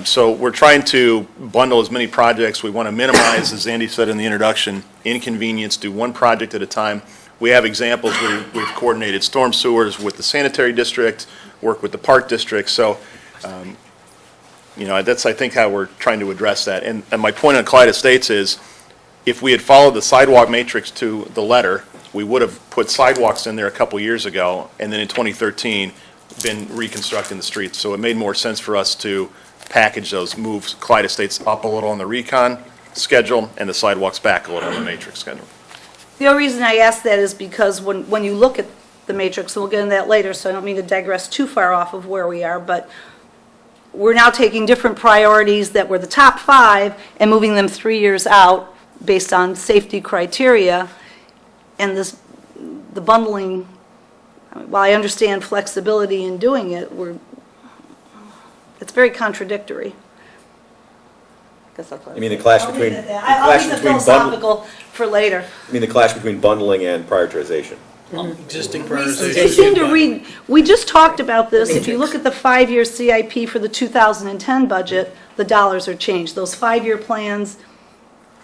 So we're trying to bundle as many projects. We want to minimize, as Andy said in the introduction, inconvenience, do one project at a time. We have examples where we've coordinated storm sewers with the sanitary district, work with the park district. So, that's, I think, how we're trying to address that. And my point on Clyde Estates is, if we had followed the sidewalk matrix to the letter, we would have put sidewalks in there a couple years ago, and then in 2013, been reconstructing the streets. So it made more sense for us to package those, move Clyde Estates up a little on the recon schedule and the sidewalks back a little on the matrix schedule. The only reason I ask that is because when you look at the matrix, and we'll get into that later, so I don't mean to digress too far off of where we are, but we're now taking different priorities that were the top 5 and moving them 3 years out based on safety criteria, and the bundling, while I understand flexibility in doing it, it's very contradictory. You mean the clash between? I'll leave the philosophical for later. You mean the clash between bundling and prioritization? Existing We prioritization. seem to read, we just talked about this, if you look at the 5-year CIP for the 2010 budget, the dollars are changed. Those 5-year plans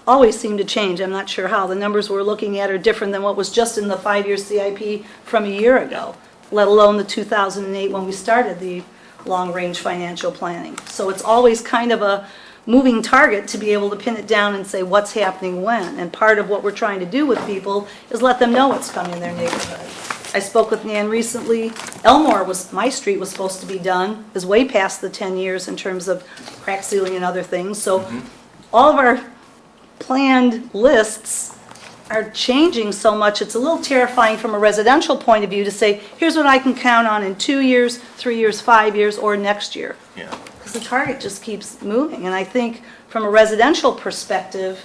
always seem to change. I'm not sure how. The numbers we're looking at are different than what was just in the 5-year CIP from a year ago, let alone the 2008 when we started the long-range financial planning. So it's always kind of a moving target to be able to pin it down and say what's happening when. And part of what we're trying to do with people is let them know what's coming in their neighborhood. I spoke with Nan recently. Elmore my street was supposed to be done, is way past the 10 years in terms of crack sealing and other things. So all of our planned lists are changing so much, it's a little terrifying from a residential point of view to say, here's what I can count on in 2 years, 3 years, 5 years, or next year. Yeah. Because the target just keeps moving. And I think from a residential perspective,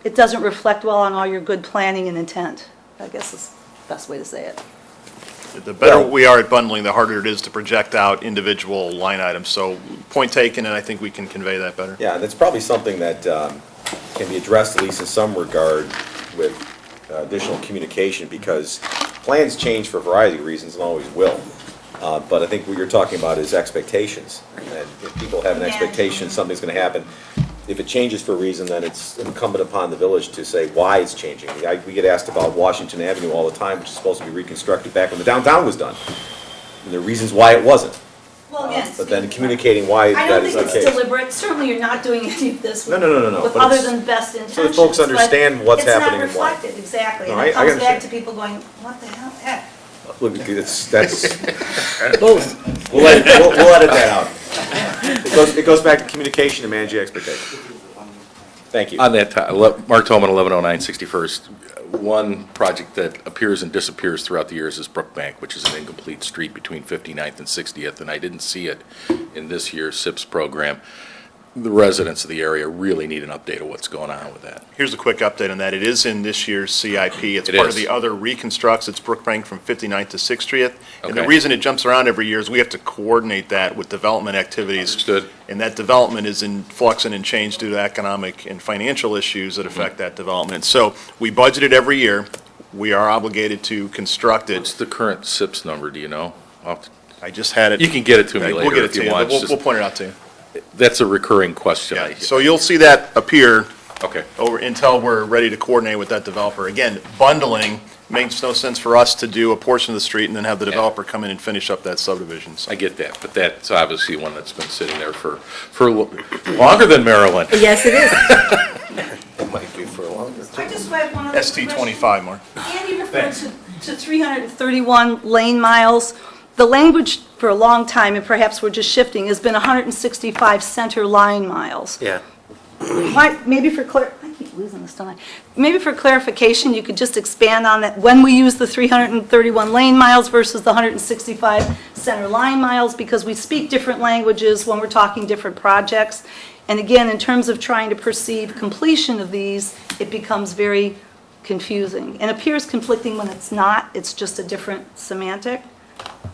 it doesn't reflect well on all your good planning and intent. I guess is the best way to say it. The better we are at bundling, the harder it is to project out individual line items. So point taken, and I think we can convey that better. Yeah, that's probably something that can be addressed, at least in some regard, with additional communication, because plans change for a variety of reasons and always will. But I think what you're talking about is expectations. And if people have an expectation something's going to happen, if it changes for a reason, then it's incumbent upon the village to say why it's changing. We get asked about Washington Avenue all the time, which is supposed to be reconstructed back when the downtown was done. And there are reasons why it wasn't. Well, again, But then communicating why I that don't is think the it's case. deliberate. Certainly, you're not doing any of this No, with but other it's- than best intentions. so that folks but understand what's happening and It's why. not reflected, exactly. No, And I it comes back understand. to people going, what the hell, heck? Look, that's, Both. we'll edit that out. It goes back to communication and managing expectations. Thank you. On that, Mark Tolman, 1109 61st. One project that appears and disappears throughout the years is Brookbank, which is an incomplete street between 59th and 60th, and I didn't see it in this year's SIPS program. The residents of the area really need an update of what's going on with that. Here's a quick update on that. It is in this year's CIP. It's It part of is. the other reconstructs. It's Brookbank from 59th to 60th. And the Okay. reason it jumps around every year is we have to coordinate that with development activities. Understood. And that development is in flux and in change due to economic and financial issues that affect that development. So we budget it every year. We are obligated to construct What's it. the current SIPS number, do you know? I just had it. You can get it to me We'll later get it if to you you. want. We'll Just- we'll point it out to you. That's a recurring question. Yeah, so you'll see that appear Okay. over until we're ready to coordinate with that developer. Again, bundling makes no sense for us to do a portion of the street and then have the developer come in and finish up that subdivision. So I get that, but that's obviously one that's been sitting there for longer than Maryland. Yes, it is. It might be for a longer I just have one other ST question. 25, Mark. Andy referred to 331 lane miles. The language for a long time, and perhaps we're just shifting, has been 165 center line miles. Yeah. Maybe for I keep losing this, don't I? Maybe for clarification, you could just expand on that, when we use the 331 lane miles versus the 165 center line miles, because we speak different languages when we're talking different projects. And again, in terms of trying to perceive completion of these, it becomes very confusing and appears conflicting when it's not. It's just a different semantic.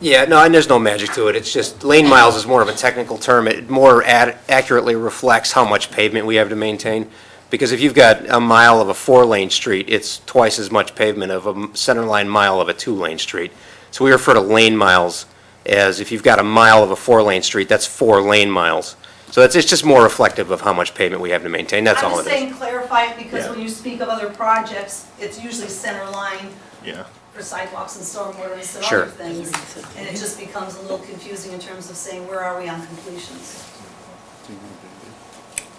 Yeah, no, and there's no magic to it. It's just, lane miles is more of a technical term. It more accurately reflects how much pavement we have to maintain. Because if you've got a mile of a 4-lane street, it's twice as much pavement of a center line mile of a 2-lane street. So we refer to lane miles as if you've got a mile of a 4-lane street, that's 4 lane miles. So it's just more reflective of how much pavement we have to maintain. That's all I'm it just is. saying clarify it because Yeah. when you speak of other projects, it's usually center line Yeah. for sidewalks and stormwater and some Sure. other things. And it just becomes a little confusing in terms of saying, where are we on completions?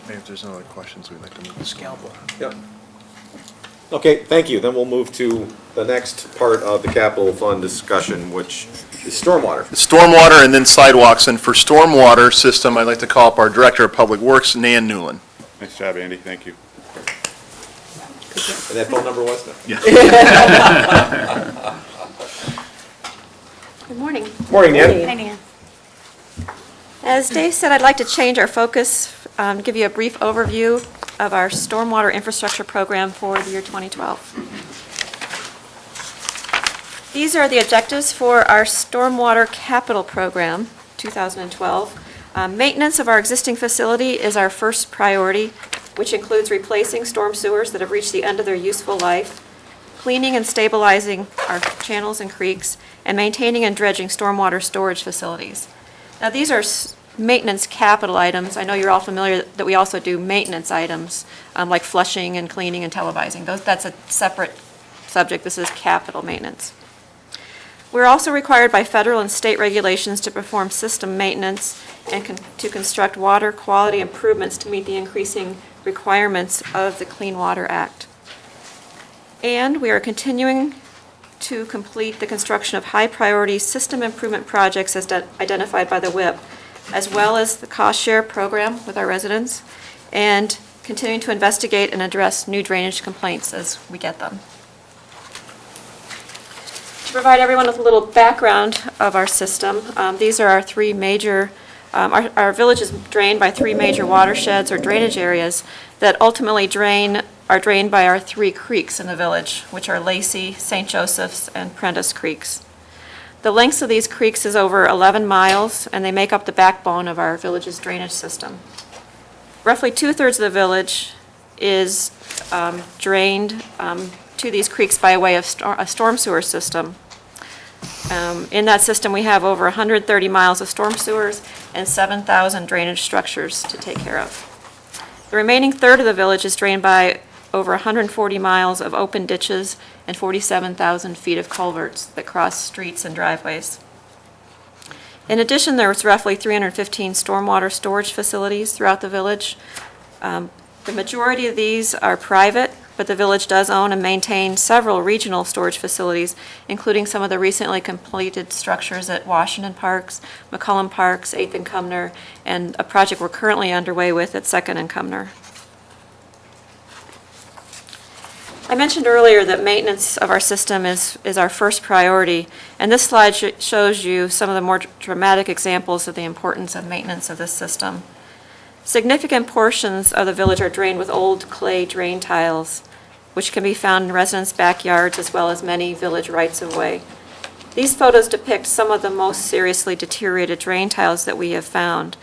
Maybe if there's no other questions, we'd like to move the scalpel. Yep. Okay, thank you. Then we'll move to the next part of the capital fund discussion, which is stormwater. Stormwater and then sidewalks. And for stormwater system, I'd like to call up our Director of Public Works, Nan Newland. Nice job, Andy, thank you. And that phone number was? No. Good morning. Morning, Nan. Hi, Nan. As Dave said, I'd like to change our focus, give you a brief overview of our stormwater infrastructure program for the year 2012. These are the objectives for our stormwater capital program, 2012. Maintenance of our existing facility is our first priority, which includes replacing storm sewers that have reached the end of their useful life, cleaning and stabilizing our channels and creeks, and maintaining and dredging stormwater storage facilities. Now, these are maintenance capital items. I know you're all familiar that we also do maintenance items, like flushing and cleaning and televising. That's a separate subject. This is capital maintenance. We're also required by federal and state regulations to perform system maintenance and to construct water quality improvements to meet the increasing requirements of the Clean Water Act. And we are continuing to complete the construction of high-priority system improvement projects as identified by the WIP, as well as the cost share program with our residents, and continuing to investigate and address new drainage complaints as we get them. To provide everyone with a little background of our system, these are our three major, our village is drained by three major watersheds or drainage areas that ultimately are drained by our three creeks in the village, which are Lacey, St. Joseph's, and Prentice Creeks. The length of these creeks is over 11 miles, and they make up the backbone of our village's drainage system. Roughly 2/3 of the village is drained to these creeks by way of a storm sewer system. In that system, we have over 130 miles of storm sewers and 7,000 drainage structures to take care of. The remaining third of the village is drained by over 140 miles of open ditches and 47,000 feet of culverts that cross streets and driveways. In addition, there was roughly 315 stormwater storage facilities throughout the village. The majority of these are private, but the village does own and maintain several regional storage facilities, including some of the recently completed structures at Washington Parks, McCullum Parks, 8th and Cumner, and a project we're currently underway with at 2nd and Cumner. I mentioned earlier that maintenance of our system is our first priority, and this slide shows you some of the more dramatic examples of the importance of maintenance of this system. Significant portions of the village are drained with old clay drain tiles, which can be found in residents' backyards as well as many village rights-of-way. These photos depict some of the most seriously deteriorated drain tiles that we have found,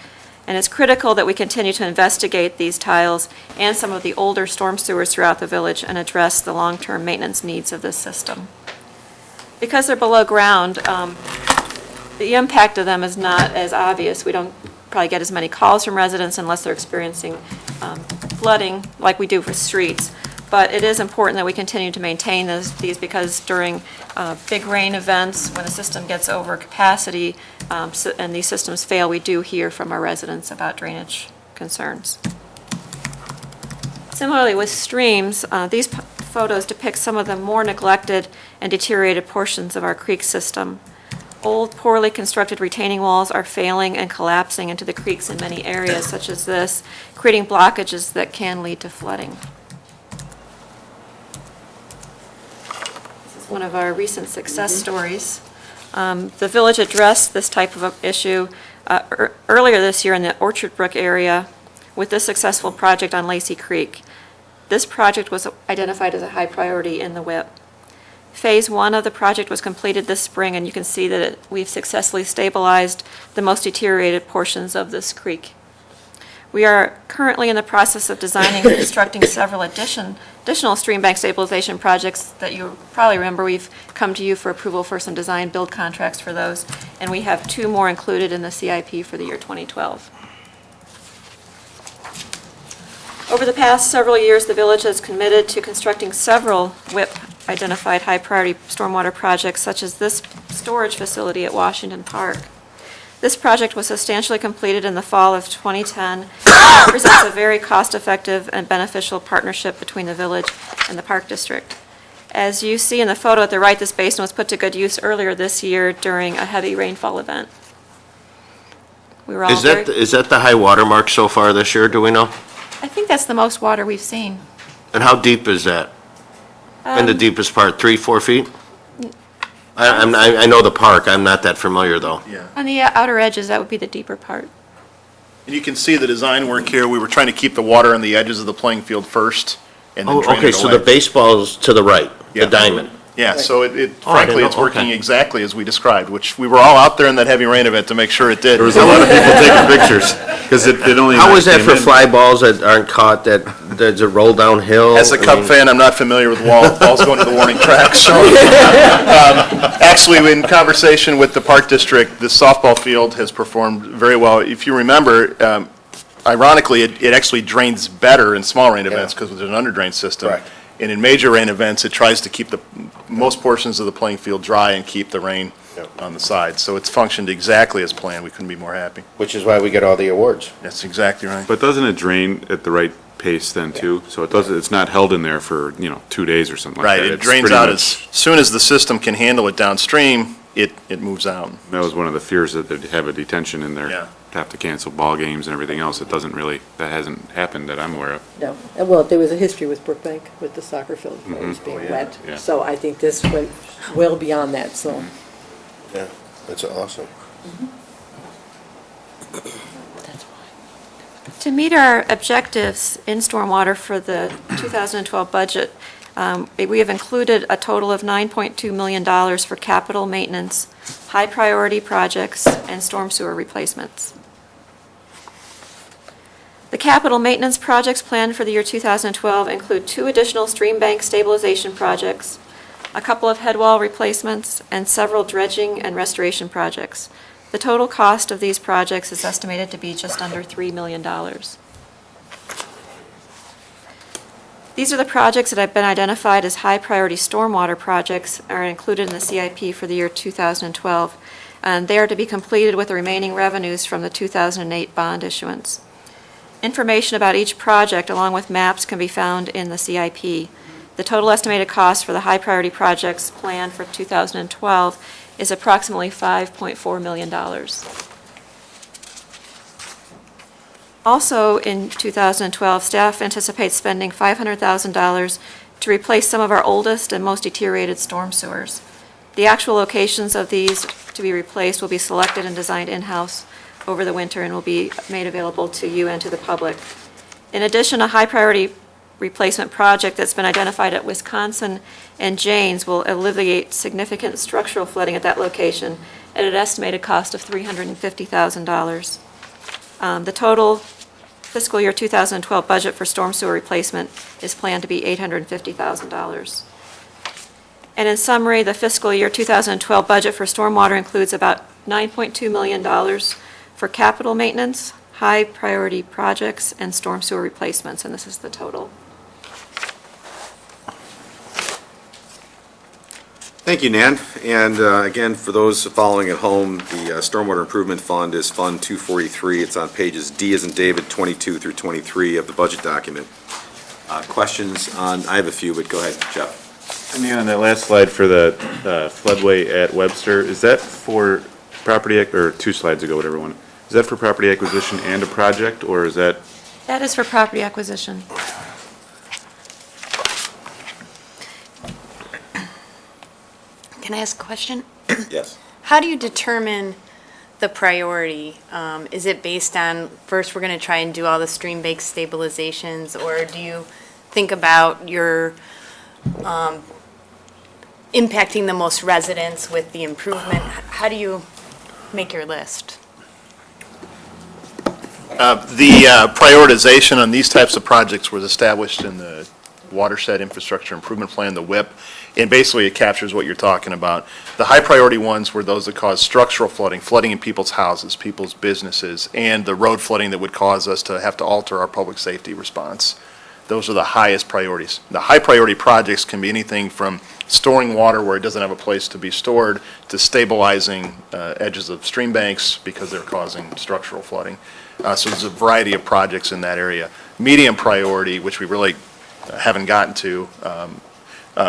and it's critical that we continue to investigate these tiles and some of the older storm sewers throughout the village and address the long-term maintenance needs of this system. Because they're below ground, the impact of them is not as obvious. We don't probably get as many calls from residents unless they're experiencing flooding like we do for streets. But it is important that we continue to maintain these because during big rain events, when the system gets over capacity and these systems fail, we do hear from our residents about drainage concerns. Similarly with streams, these photos depict some of the more neglected and deteriorated portions of our creek system. Old, poorly constructed retaining walls are failing and collapsing into the creeks in many areas such as this, creating blockages that can lead to flooding. This is one of our recent success stories. The village addressed this type of issue earlier this year in the Orchard Brook area with this successful project on Lacey Creek. This project was identified as a high priority in the WIP. Phase 1 of the project was completed this spring, and you can see that we've successfully stabilized the most deteriorated portions of this creek. We are currently in the process of designing and constructing several additional stream bank stabilization projects that you probably remember. We've come to you for approval for some design build contracts for those, and we have 2 more included in the CIP for the year 2012. Over the past several years, the village has committed to constructing several WIP identified high-priority stormwater projects, such as this storage facility at Washington Park. This project was substantially completed in the fall of 2010 and represents a very cost-effective and beneficial partnership between the village and the Park District. As you see in the photo at the right, this basin was put to good use earlier this year during a heavy rainfall event. We were all Is that the high water mark so far this year, do we know? I think that's the most water we've seen. And how deep is that? In the deepest part, 3-4 feet? I know the park, I'm not that familiar, though. Yeah. On the outer edges, that would be the deeper part. And you can see the design work here. We were trying to keep the water on the edges of the playing field first and then Oh, drain it okay, so away. the baseball's to the right, Yeah. the diamond. Yeah, so it Oh, I didn't frankly, it's know. working Okay. exactly as we described, which we were all out there in that heavy rain event to make sure it did. There was a lot of people taking pictures, because it only. How is that came for in. fly balls that aren't caught, that a roll downhill? As a I Cub mean- fan, I'm not familiar with balls going to the warning track, so. Actually, in conversation with the Park District, the softball field has performed very well. If you remember, ironically, it actually drains better in small rain events because there's an underdrain system. Correct. And in major rain events, it tries to keep most portions of the playing field dry and keep the rain on the side. So it's functioned exactly as planned. We couldn't be more happy. Which is why we get all the awards. That's exactly right. But doesn't it drain at the right pace then too? So it doesn't, it's not held in there for, 2 days or something like Right, that. it It's drains pretty out much- as soon as the system can handle it downstream, it moves out. That was one of the fears, that they'd have a detention in there. Yeah. Have to cancel ball games and everything else. It doesn't really, that hasn't happened that I'm aware of. No, and well, there was a history with Brookbank, with the soccer field always being Oh, yeah. wet. Yeah. So I think this went well beyond that, so. Yeah, that's awesome. That's why. To meet our objectives in stormwater for the 2012 budget, we have included a total of $9.2 million for capital maintenance, high-priority projects, and storm sewer replacements. The capital maintenance projects planned for the year 2012 include 2 additional stream bank stabilization projects, a couple of head wall replacements, and several dredging and restoration projects. The total cost of these projects is estimated to be just under $3 million. These are the projects that have been identified as high-priority stormwater projects are included in the CIP for the year 2012, and they are to be completed with the remaining revenues from the 2008 bond issuance. Information about each project, along with maps, can be found in the CIP. The total estimated cost for the high-priority projects planned for 2012 is approximately $5.4 million. Also, in 2012, staff anticipates spending $500,000 to replace some of our oldest and most deteriorated storm sewers. The actual locations of these to be replaced will be selected and designed in-house over the winter and will be made available to you and to the public. In addition, a high-priority replacement project that's been identified at Wisconsin and Janes will alleviate significant structural flooding at that location at an estimated cost of $350,000. The total fiscal year 2012 budget for storm sewer replacement is planned to be $850,000. And in summary, the fiscal year 2012 budget for stormwater includes about $9.2 million for capital maintenance, high-priority projects, and storm sewer replacements, and this is the total. Thank you, Nan. And again, for those following at home, the Stormwater Improvement Fund is Fund 243. It's on pages D as in David 22 through 23 of the budget document. Questions on, I have a few, but go ahead, Jeff. And on that last slide for the floodway at Webster, is that for property, or 2 slides ago, whatever one, is that for property acquisition and a project, or is that? That is for property acquisition. Can I ask a question? Yes. How do you determine the priority? Is it based on, first, we're going to try and do all the stream bank stabilizations, or do you think about your impacting the most residents with the improvement? How do you make your list? The prioritization on these types of projects was established in the Watershed Infrastructure Improvement Plan, the WIP, and basically it captures what you're talking about. The high priority ones were those that caused structural flooding, flooding in people's houses, people's businesses, and the road flooding that would cause us to have to alter our public safety response. Those are the highest priorities. The high priority projects can be anything from storing water where it doesn't have a place to be stored to stabilizing edges of stream banks because they're causing structural flooding. So there's a variety of projects in that area. Medium priority, which we really haven't gotten to,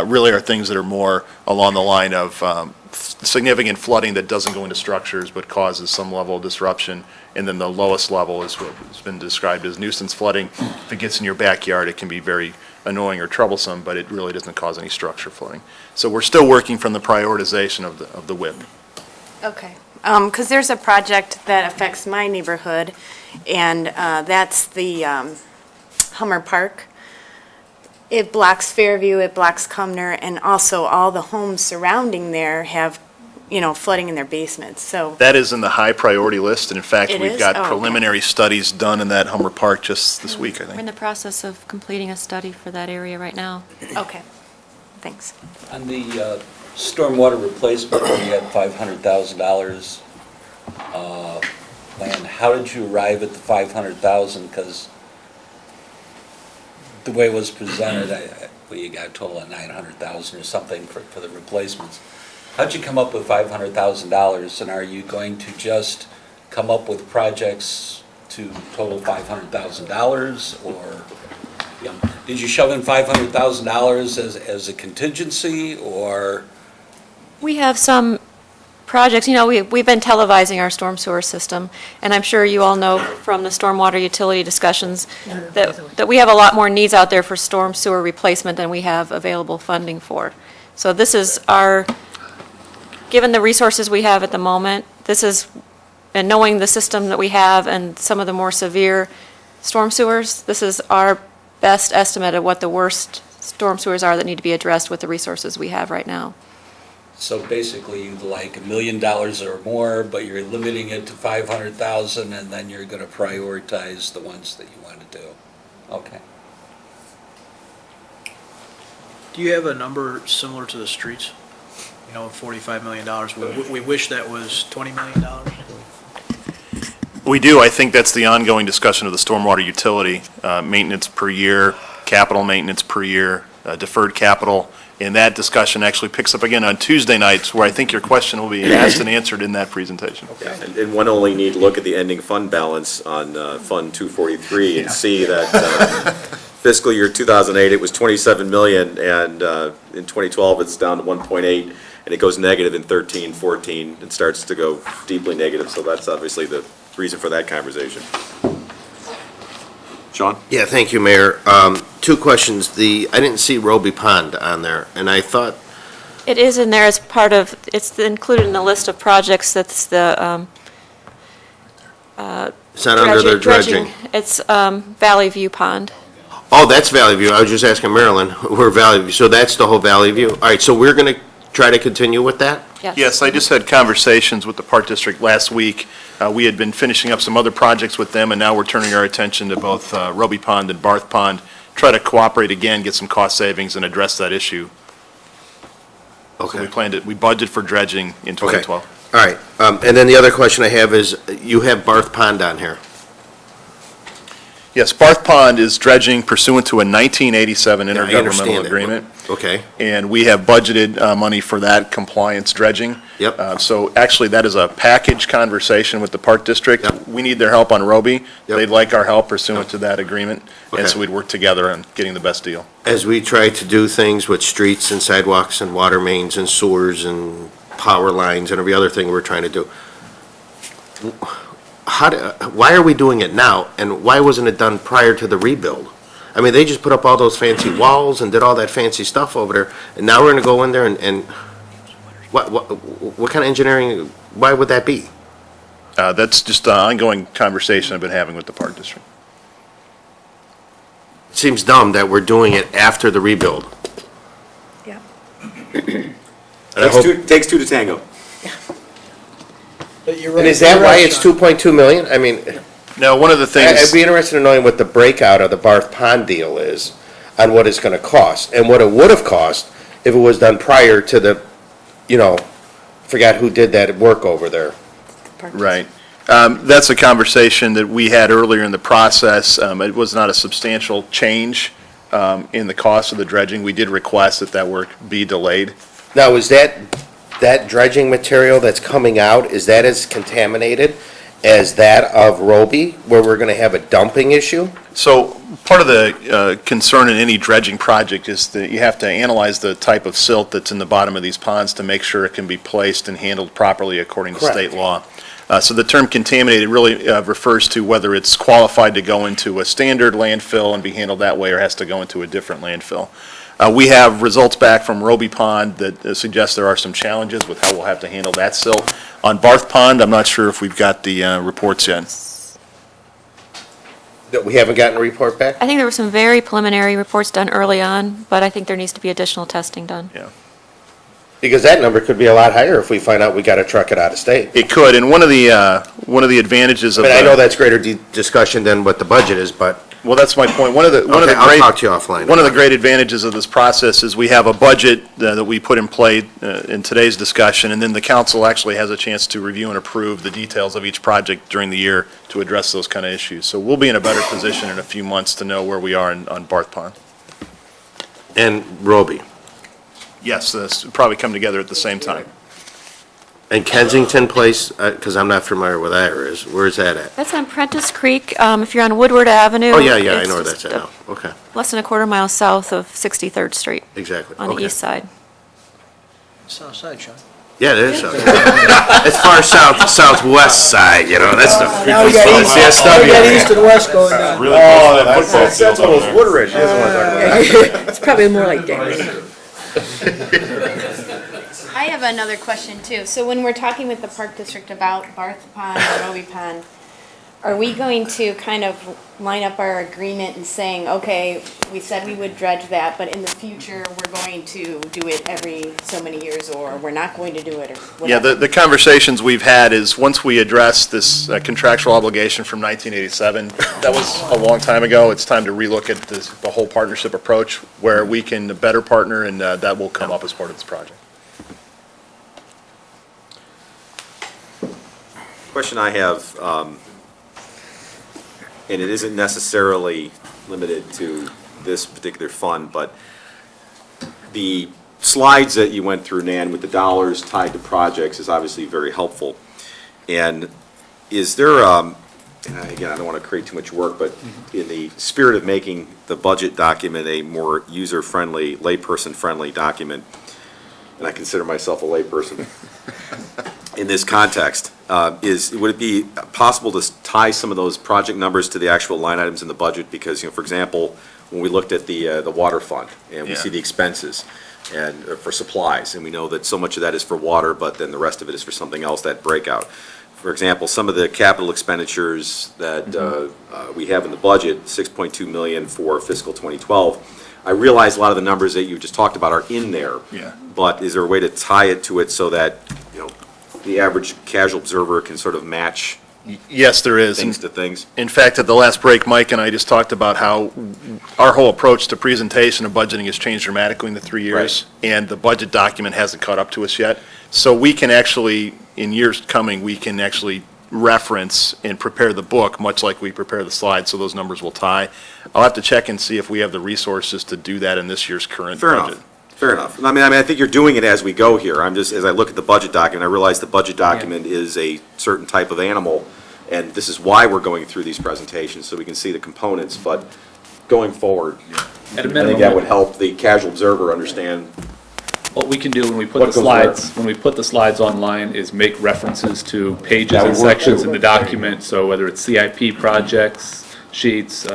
really are things that are more along the line of significant flooding that doesn't go into structures but causes some level of disruption. And then the lowest level is what has been described as nuisance flooding. If it gets in your backyard, it can be very annoying or troublesome, but it really doesn't cause any structure flooding. So we're still working from the prioritization of the WIP. Okay, because there's a project that affects my neighborhood, and that's the Hummer Park. It blocks Fairview, it blocks Cumner, and also all the homes surrounding there have, flooding in their basements, so. That is in the high priority list, and in fact, It we've is? got Oh, okay. preliminary studies done in that Hummer Park just this week, I We're in think. the process of completing a study for that area right now. Okay, thanks. On the stormwater replacement, where you had $500,000 planned, how did you arrive at the $500,000? Because the way it was presented, you got a total of $900,000 or something for the replacements. How'd you come up with $500,000, and are you going to just come up with projects to total $500,000, or did you shove in $500,000 as a contingency, or? We have some projects, we've been televising our storm sewer system, and I'm sure you all know from the stormwater utility discussions that we have a lot more needs out there for storm sewer replacement than we have available funding for. So this is given the resources we have at the moment, and knowing the system that we have and some of the more severe storm sewers, this is our best estimate of what the worst storm sewers are that need to be addressed with the resources we have right now. So basically, you'd like $1 million or more, but you're limiting it to $500,000, and then you're going to prioritize the ones that you want to do. Okay. Do you have a number similar to the streets? You know, $45 million. We wish that was $20 million. We do. I think that's the ongoing discussion of the stormwater utility, maintenance per year, capital maintenance per year, deferred capital. And that discussion actually picks up again on Tuesday nights, where I think your question will be asked and answered in that presentation. Yeah, and one only need to look at the ending fund balance on Fund 243 and see that fiscal year 2008, it was 27 million, and in 2012, it's down to 1.8, and it goes negative in 13, 14, and starts to go deeply negative, so that's obviously the reason for that conversation. Sean? Yeah, thank you, Mayor. Two questions. I didn't see Roby Pond on there, and I thought, It is in there as part of, it's included in the list of projects, that's the it's not under their dredging. It's Valley View Pond. Oh, that's Valley View. I was just asking Marilyn, where Valley View, so that's the whole Valley View? All right, so we're going to try to continue with that? Yes, I just had conversations with the Park District last week. We had been finishing up some other projects with them, and now we're turning our attention to both Roby Pond and Barth Pond, try to cooperate again, get some cost savings, and address that issue. Okay. So we budgeted for dredging in 2012. All right, and then the other question I have is, you have Barth Pond on here. Yes, Barth Pond is dredging pursuant to a 1987 Yeah, I understand intergovernmental that. agreement. Okay. And we have budgeted money for that compliance dredging. Yep. So actually, that is a package conversation with the Park District. Yep. We need their help on Roby. Yep. They'd like our help pursuant to that agreement. Okay. And so we'd work together on getting the best deal. As we try to do things with streets and sidewalks and water mains and sewers and power lines and every other thing we're trying to do, why are we doing it now, and why wasn't it done prior to the rebuild? I mean, they just put up all those fancy walls and did all that fancy stuff over there, and now we're gonna go in there and what kind of engineering, why would that be? That's just an ongoing conversation I've been having with the Park District. It seems dumb that we're doing it after the rebuild. Yeah. Takes two to tango. And is that why it's 2.2 million? I mean, Now, one of the things. I'd be interested in knowing what the breakout of the Barth Pond deal is on what it's gonna cost, and what it would have cost if it was done prior to the, forgot who did that work over there. Right. That's a conversation that we had earlier in the process. It was not a substantial change in the cost of the dredging. We did request that work be delayed. Now, is that dredging material that's coming out, is that as contaminated as that of Roby, where we're gonna have a dumping issue? So part of the concern in any dredging project is that you have to analyze the type of silt that's in the bottom of these ponds to make sure it can be placed and handled properly according to Correct. state law. So the term contaminated really refers to whether it's qualified to go into a standard landfill and be handled that way, or has to go into a different landfill. We have results back from Roby Pond that suggest there are some challenges with how we'll have to handle that silt. On Barth Pond, I'm not sure if we've got the reports yet. That we haven't gotten a report back? I think there were some very preliminary reports done early on, but I think there needs to be additional testing done. Yeah. Because that number could be a lot higher if we find out we gotta truck it out of state. It could, and one of the advantages of But I know that's greater discussion than what the budget is, but. Well, that's my point. Okay, I'll talk to you offline. One of the great advantages of this process is we have a budget that we put in play in today's discussion, and then the council actually has a chance to review and approve the details of each project during the year to address those kind of issues. So we'll be in a better position in a few months to know where we are on Barth Pond. And Roby. Yes, this will probably come together at the same time. And Kensington Place, because I'm not familiar with that area, where's that at? That's on Prentice Creek. If you're on Woodward Avenue. Oh, yeah, I it's know where just that's at now, okay, Less than a quarter mile south of 63rd Street exactly. on the Okay. east side. South side, Sean. Yeah, it is. It's far southwest side, that's the. Now we got east, CSW. we got east and west going down. Oh, that's almost Woodridge, that's what I'm talking about. It's probably more like Danvers. I have another question too. So when we're talking with the Park District about Barth Pond and Roby Pond, are we going to kind of line up our agreement and saying, okay, we said we would dredge that, but in the future, we're going to do it every so many years, or we're not going to do it, or Yeah, whatever? the conversations we've had is, once we address this contractual obligation from 1987, that was a long time ago, it's time to relook at the whole partnership approach, where we can better partner, and that will come up as part of this project. Question I have, and it isn't necessarily limited to this particular fund, but the slides that you went through, Nan, with the dollars tied to projects is obviously very helpful. And is there, and again, I don't want to create too much work, but in the spirit of making the budget document a more user-friendly, layperson-friendly document, and I consider myself a layperson in this context, would it be possible to tie some of those project numbers to the actual line items in the budget? Because, for example, when we looked at the water fund, and we see the expenses and for supplies, and we know that so much of that is for water, but then the rest of it is for something else, that breakout. For example, some of the capital expenditures that we have in the budget, $6.2 million for fiscal 2012, I realize a lot of the numbers that you just talked about are in there. Yeah. But is there a way to tie it to it so that, the average casual observer can sort of match Yes, there is. things to things? In fact, at the last break, Mike and I just talked about how our whole approach to presentation of budgeting has changed dramatically in the 3 years, and the budget document hasn't caught up to us yet. So we can actually, in years coming, we can actually reference and prepare the book, much like we prepare the slides, so those numbers will tie. I'll have to check and see if we have the resources to do that in this year's current Fair budget. enough. Fair enough. I mean, I think you're doing it as we go here. I'm just, as I look at the budget document, I realize the budget document is a certain type of animal, and this is why we're going through these presentations, so we can see the components. But going forward, At a I think minimum, that would help the casual observer understand. what we can do when we put What the goes where? slides, when we put the slides online, is make references to pages That and would work sections too. in the document, so whether it's CIP projects, sheets,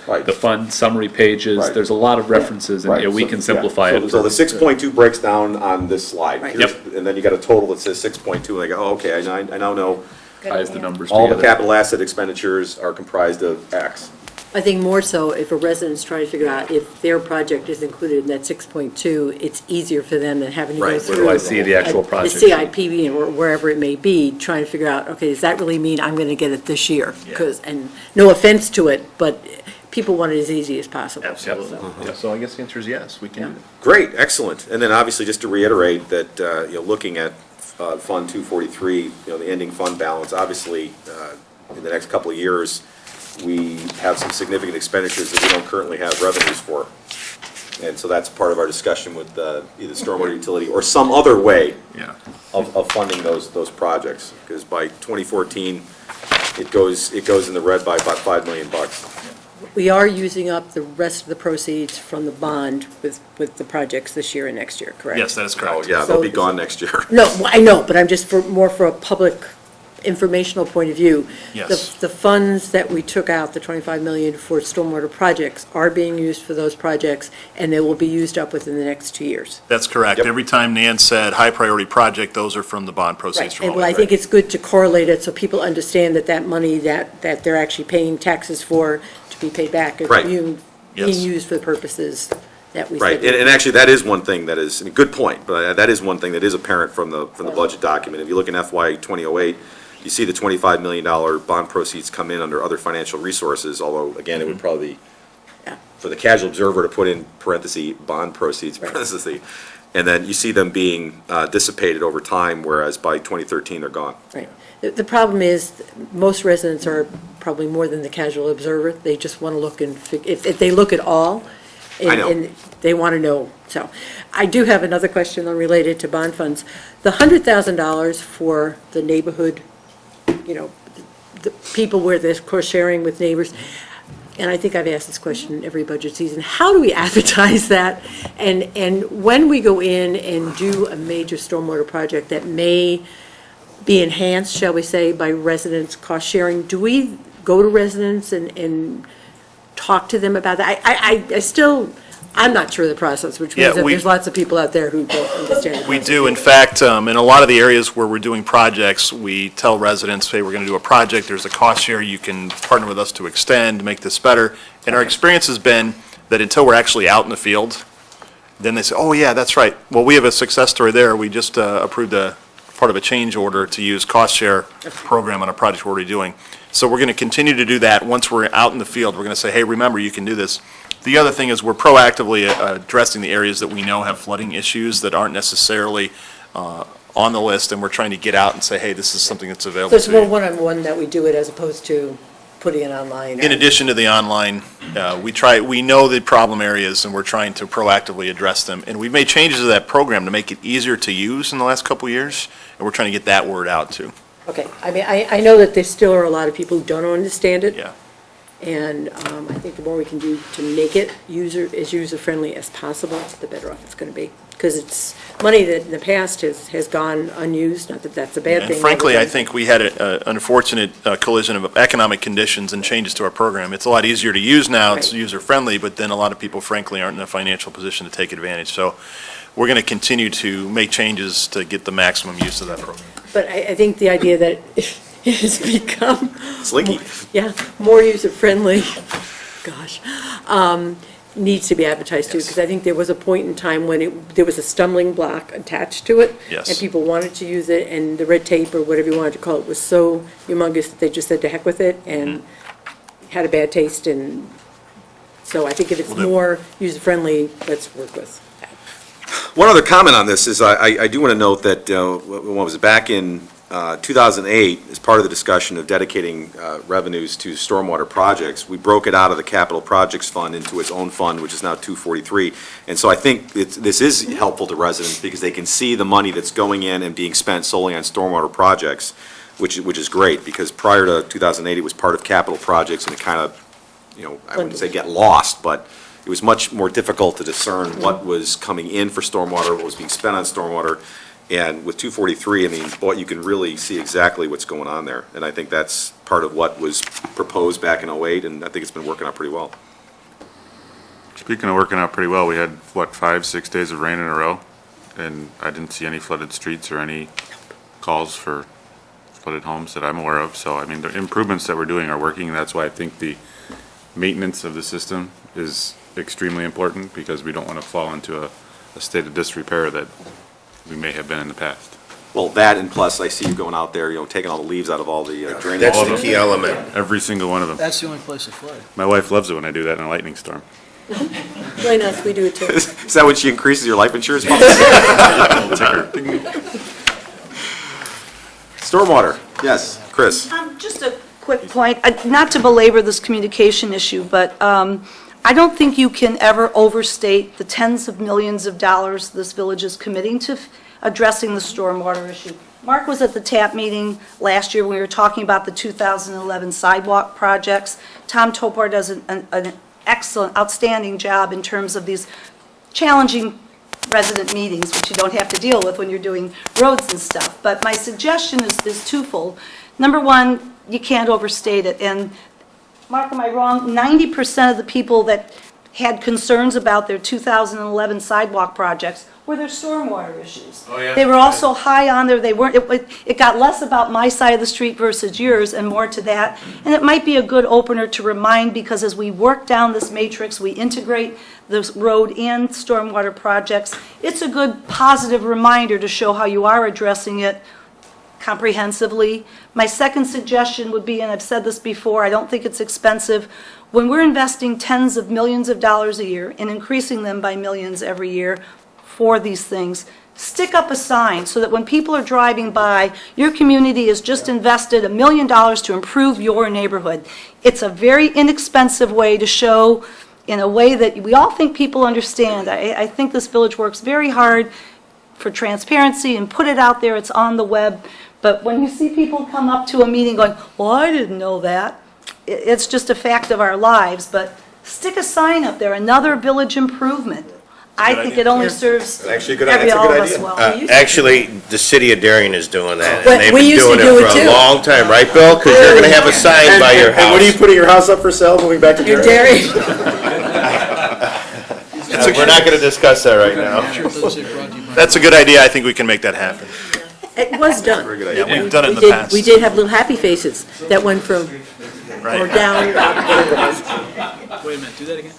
Right. the fund summary pages, Right. there's a lot of references, and yeah, we can simplify it. So the 6.2 breaks down on this slide. Right. Here's- And then you got a total that says 6.2, and I go, oh, okay, I now know Ties the numbers all the together. capital asset expenditures are comprised of X. I think more so if a resident's trying to figure out if their project is included in that 6.2, it's easier for them than having to go Right. through. Where do I see the actual The project? CIP or wherever it may be, trying to figure out, okay, does that really mean I'm going to get it this year? Because, and no offense to it, but people want it as easy as possible. Absolutely. So- So I guess the answer is yes, we can do that. Great, excellent. And then obviously, just to reiterate that, looking at Fund 243, the ending fund balance, obviously, in the next couple of years, we have some significant expenditures that we don't currently have revenues for. And so that's part of our discussion with either stormwater utility or some other way Yeah. of funding those projects. Because by 2014, it goes in the red by about $5 million. We are using up the rest of the proceeds from the bond with the projects this year and next year, correct? Yes, that is Oh, correct. yeah, they'll be So- gone next year. No, well, I know, but I'm just more for a public informational point of view. Yes. The funds that we took out, the 25 million for stormwater projects, are being used for those projects, and they will be used up within the next 2 years. That's correct. Yep. Every time Nan said high-priority project, those are from the bond proceeds from And all well, I that. think it's good to correlate it so people understand that that money that they're actually paying taxes for to be paid back is Right. being Yes. used for the purposes that we Right, said. and actually, that is one thing that is, good point, but that is one thing that is apparent from the budget document. If you look in FY 2008, you see the $25 million bond proceeds come in under other financial resources, although, again, it would probably be Yeah. for the casual observer to put in parentheses, bond proceeds, parentheses, and then you see them being dissipated over time, whereas by 2013, they're gone. Right. The problem is, most residents are probably more than the casual observer. They just want to look and, if they look at all, I know. and they want to know. So I do have another question though related to bond funds. The $100,000 for the neighborhood, the people where there's course sharing with neighbors, and I think I've asked this question every budget season, how do we advertise that? And when we go in and do a major stormwater project that may be enhanced, shall we say, by residents' cost sharing, do we go to residents and talk to them about that? I still I'm not sure of the process, which Yeah, means that we- there's lots of people out there who don't understand it. We do, in fact, in a lot of the areas where we're doing projects, we tell residents, hey, we're going to do a project, there's a cost share, you can partner with us to extend, make this better. And our experience has been that until we're actually out in the field, then they say, oh, yeah, that's right. Well, we have a success story there. We just approved a part of a change order to use cost share program on a project we're already doing. So we're going to continue to do that. Once we're out in the field, we're going to say, hey, remember, you can do this. The other thing is we're proactively addressing the areas that we know have flooding issues that aren't necessarily on the list, and we're trying to get out and say, hey, this is something that's So available it's to more you. one-on-one that we do it as opposed to putting it online. In addition to the online, we know the problem areas, and we're trying to proactively address them. And we've made changes to that program to make it easier to use in the last couple of years, and we're trying to get that word out too. Okay, I mean, I know that there still are a lot of people who don't understand it. Yeah. And I think the more we can do to make it as user-friendly as possible, the better off it's going to be. Because it's money that in the past has gone unused, not that that's a bad thing. And frankly, I think we had an unfortunate collision of economic conditions and changes to our program. It's a lot easier to use now, it's Right. user-friendly, but then a lot of people frankly aren't in a financial position to take advantage. So we're going to continue to make changes to get the maximum use of that program. But I think the idea that it has become. Slinky. Yeah, more user-friendly, gosh, needs to be advertised too, because I think there was a point in time when there was a stumbling block attached to it. Yes. And people wanted to use it, and the red tape, or whatever you wanted to call it, was so humongous that they just said to heck with it, and had a bad taste, and so I think if it's Well, then- more user-friendly, let's work with that. One other comment on this is I do want to note that, what was it, back in 2008, as part of the discussion of dedicating revenues to stormwater projects, we broke it out of the capital projects fund into its own fund, which is now 243. And so I think this is helpful to residents because they can see the money that's going in and being spent solely on stormwater projects, which is great, because prior to 2008, it was part of capital projects, and it kind of, I wouldn't say get lost, but it was much more difficult to discern what was coming in for stormwater, what was being spent on stormwater. And with 243, I mean, boy, you can really see exactly what's going on there. And I think that's part of what was proposed back in '08, and I think it's been working out pretty well. Speaking of working out pretty well, we had, 5-6 days of rain in a row, and I didn't see any flooded streets or any calls for flooded homes that I'm aware of. So, I mean, the improvements that we're doing are working, and that's why I think the maintenance of the system is extremely important, because we don't want to fall into a state of disrepair that we may have been in the past. Well, that, and plus, I see you going out there, taking all the leaves out of all the drainage. That's the key element. Every single one of them. That's the only place to flood. My wife loves it when I do that in a lightning storm. Join us, we do it too. Is that when she increases your life insurance policy? Stormwater, yes, Chris. Just a quick point, not to belabor this communication issue, but I don't think you can ever overstate the tens of millions of dollars this village is committing to addressing the stormwater issue. Mark was at the TAP meeting last year when we were talking about the 2011 sidewalk projects. Tom Topar does an excellent, outstanding job in terms of these challenging resident meetings, which you don't have to deal with when you're doing roads and stuff. But my suggestion is twofold. Number one, you can't overstate it. And Mark, am I wrong? 90% of the people that had concerns about their 2011 sidewalk projects were their stormwater issues. Oh, yeah. They were also high on there. They weren't. It got less about my side of the street versus yours, and more to that. And it might be a good opener to remind, because as we work down this matrix, we integrate the road and stormwater projects. It's a good positive reminder to show how you are addressing it comprehensively. My second suggestion would be, and I've said this before, I don't think it's expensive, when we're investing tens of millions of dollars a year and increasing them by millions every year for these things, stick up a sign so that when people are driving by, your community has just invested $1 million to improve your neighborhood. It's a very inexpensive way to show, in a way that we all think people understand. I think this village works very hard for transparency and put it out there, it's on the web. But when you see people come up to a meeting going, well, I didn't know that, it's just a fact of our lives. But stick a sign up there, another village improvement. I think it only serves Actually, good- every that's a all good of us idea. well. Actually, the city of Darien is doing that, But and they've we been used to doing do it it for too. a long time, right, Bill? Because you're gonna have a sign by your And when are you house. putting your house up for sale, moving back to You're Darien? Derry. It's a We're not going to discuss that right now. That's a good idea. I think we can make that happen. It was done. Very good Yeah, idea. we've done it in We the did- past. We did have little happy faces that went from, or Right. down, up, whatever it was. Wait a minute, do that again?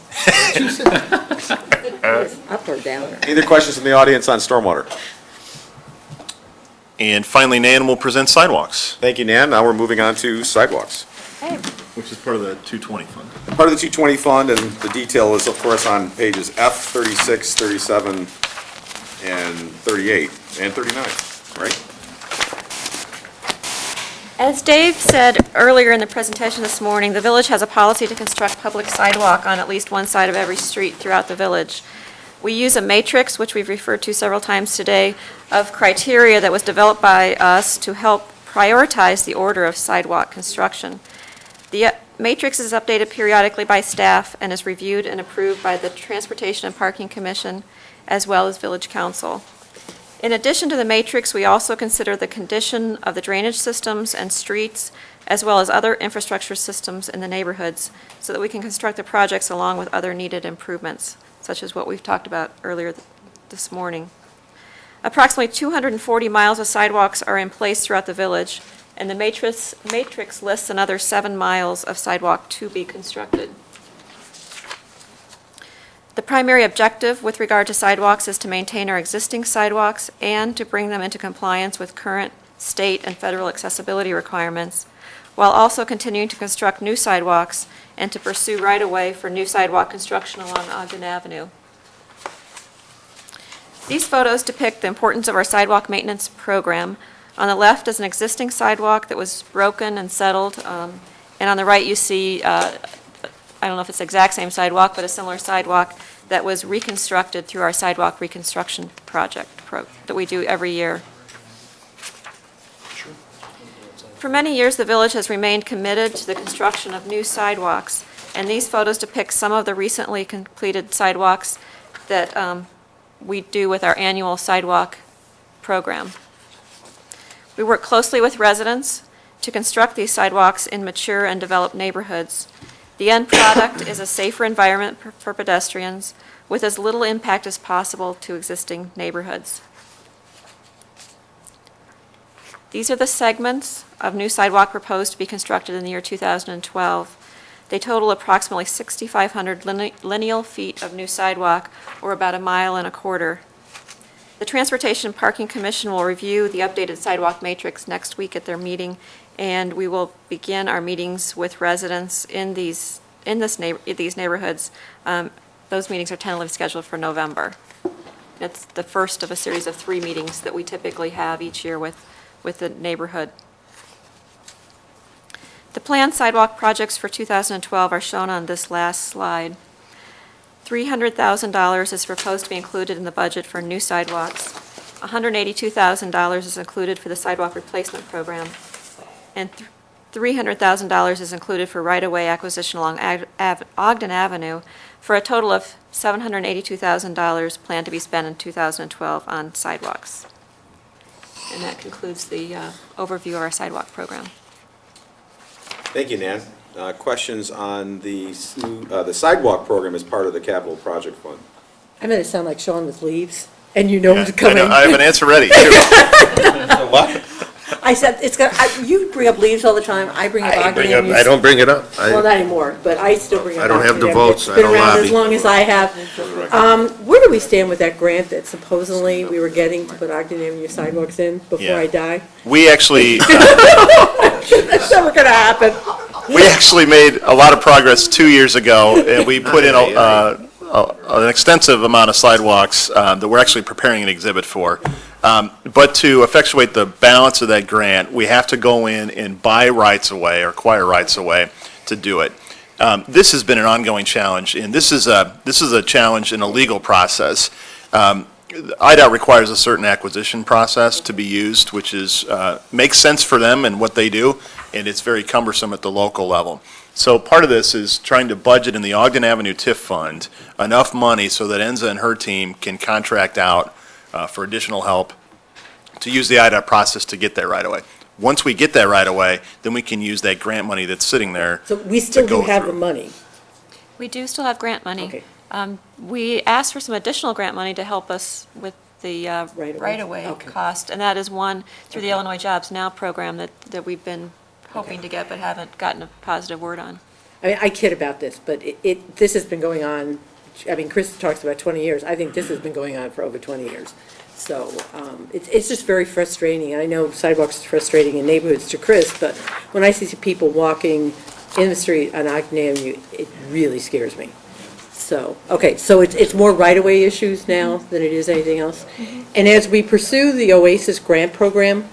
Up or down. Any other questions from the audience on stormwater? And finally, Nan will present sidewalks, Thank you, Nan. Now we're moving on to sidewalks. which is part of the 220 fund. Part of the 220 fund, and the detail is, of course, on pages F, 36, 37, and 38, and 39, right? As Dave said earlier in the presentation this morning, the village has a policy to construct public sidewalk on at least one side of every street throughout the village. We use a matrix, which we've referred to several times today, of criteria that was developed by us to help prioritize the order of sidewalk construction. The matrix is updated periodically by staff and is reviewed and approved by the Transportation and Parking Commission, as well as Village Council. In addition to the matrix, we also consider the condition of the drainage systems and streets, as well as other infrastructure systems in the neighborhoods, so that we can construct the projects along with other needed improvements, such as what we've talked about earlier this morning. Approximately 240 miles of sidewalks are in place throughout the village, and the matrix lists another 7 miles of sidewalk to be constructed. The primary objective with regard to sidewalks is to maintain our existing sidewalks and to bring them into compliance with current state and federal accessibility requirements, while also continuing to construct new sidewalks and to pursue right-of-way for new sidewalk construction along Ogden Avenue. These photos depict the importance of our sidewalk maintenance program. On the left is an existing sidewalk that was broken and settled, and on the right you see, I don't know if it's the exact same sidewalk, but a similar sidewalk that was reconstructed through our sidewalk reconstruction project that we do every year. For many years, the village has remained committed to the construction of new sidewalks, and these photos depict some of the recently completed sidewalks that we do with our annual sidewalk program. We work closely with residents to construct these sidewalks in mature and developed neighborhoods. The end product is a safer environment for pedestrians with as little impact as possible to existing neighborhoods. These are the segments of new sidewalk proposed to be constructed in the year 2012. They total approximately 6,500 lineal feet of new sidewalk, or about 1.25 miles. The Transportation and Parking Commission will review the updated sidewalk matrix next week at their meeting, and we will begin our meetings with residents in these neighborhoods. Those meetings are tentatively scheduled for November. It's the first of a series of 3 meetings that we typically have each year with the neighborhood. The planned sidewalk projects for 2012 are shown on this last slide. $300,000 is proposed to be included in the budget for new sidewalks. $182,000 is included for the sidewalk replacement program, and $300,000 is included for right-of-way acquisition along Ogden Avenue, for a total of $782,000 planned to be spent in 2012 on sidewalks. And that concludes the overview of our sidewalk program. Thank you, Nan. Questions on the sidewalk program as part of the capital project fund? I'm going to sound like Sean with leaves, and you know who's coming. I have an answer ready, too. What? I said, you bring up leaves all the time, I bring up Ogden Avenue. I don't bring it up. Well, not anymore, but I still bring up I don't have Ogden the Avenue. votes. I don't It's been around lobby. as long as I have. Where do we stand with that grant that supposedly we were getting to put Ogden Avenue sidewalks in before Yeah. I die? We actually, That's never going to happen. we actually made a lot of progress 2 years ago, and we put in an extensive amount of sidewalks that we're actually preparing an exhibit for. But to effectuate the balance of that grant, we have to go in and buy rights away or acquire rights away to do it. This has been an ongoing challenge, and this is a challenge in a legal process. IDOT requires a certain acquisition process to be used, which is makes sense for them and what they do, and it's very cumbersome at the local level. So part of this is trying to budget in the Ogden Avenue TIF fund enough money so that Enza and her team can contract out for additional help to use the IDOT process to get that right away. Once we get that right away, then we can use that grant money that's sitting there. So we still to go do have the through. money. We do still have grant money. Okay. We asked for some additional grant money to help us with the right-of-way Okay. cost, and that is one through the Illinois Jobs Now program that we've been hoping to get but haven't gotten a positive word on. I mean, I kid about this, but this has been going on, I mean, Chris talks about 20 years. I think this has been going on for over 20 years. So it's just very frustrating. And I know sidewalks is frustrating in neighborhoods to Chris, but when I see people walking in the street on Ogden Avenue, it really scares me. So, okay, so it's more right-of-way issues now than it is anything else. And as we pursue the OASIS grant program,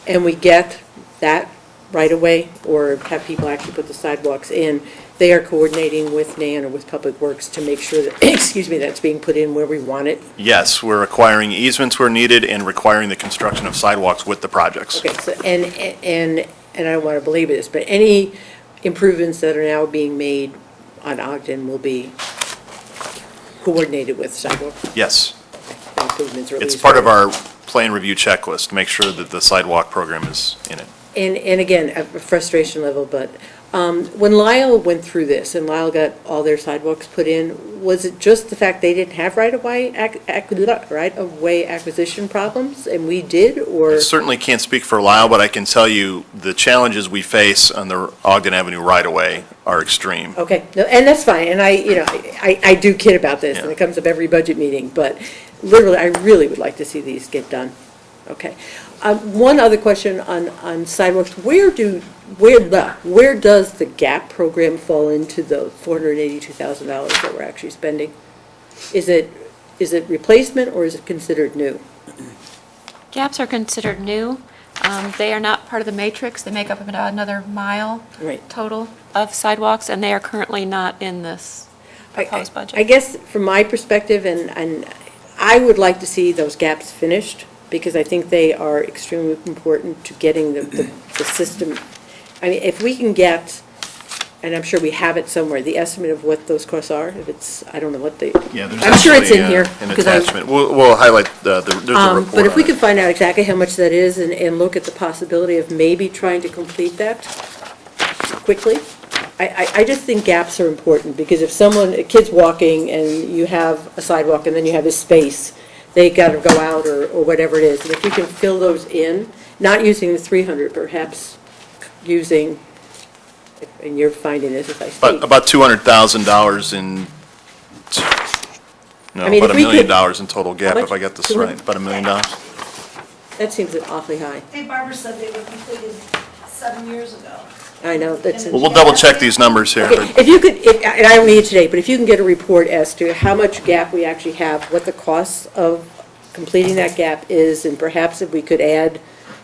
and we get that right-of-way, or have people actually put the sidewalks in, they are coordinating with NAN or with Public Works to make sure that, excuse me, that's being put in where we want it. Yes, we're acquiring easements where needed and requiring the construction of sidewalks with the projects. Okay, so, and I don't want to belabor this, but any improvements that are now being made on Ogden will be coordinated with sidewalk Yes. improvements, or at It's least- part of our plan review checklist, to make sure that the sidewalk program is in it. And again, a frustration level, but when Lyle went through this, and Lyle got all their sidewalks put in, was it just the fact they didn't have right-of-way acquisition problems, and we did, or? I certainly can't speak for Lyle, but I can tell you the challenges we face on the Ogden Avenue right-of-way are extreme. Okay, no, and that's fine, and I do kid about this, and it comes up every budget meeting, but literally, I really would like to see these get done. Okay. One other question on sidewalks, where does the GAP program fall into the $482,000 that we're actually spending? Is it replacement, or is it considered new? Gaps are considered new. They are not part of the matrix. They make up about another mile total of sidewalks, and they are currently not in this proposed budget. I guess from my perspective, and I would like to see those gaps finished, because I think they are extremely important to getting the system. I mean, if we can get, and I'm sure we have it somewhere, the estimate of what those costs are, if it's, I don't know what they. Yeah, there's I'm sure it's in actually, here. an 'cause I- attachment. We'll highlight, there's a report But if we on could it. find out exactly how much that is, and look at the possibility of maybe trying to complete that quickly. I just think gaps are important, because if a kid's walking and you have a sidewalk and then you have a space, they gotta go out or whatever it is. And if we can fill those in, not using the 300, perhaps using, and you're finding this as I speak. About $200,000 in, no, I mean, about if $1 we million could- in total gap, How if much? I got this 200? right, about $1 million. That seems awfully high. Hey, Barbara said they were completed 7 years ago. I know, that's. Well, we'll double check these numbers here. Okay, if you could, and I don't need it today, but if you can get a report as to how much gap we actually have, what the cost of completing that gap is, and perhaps if we could add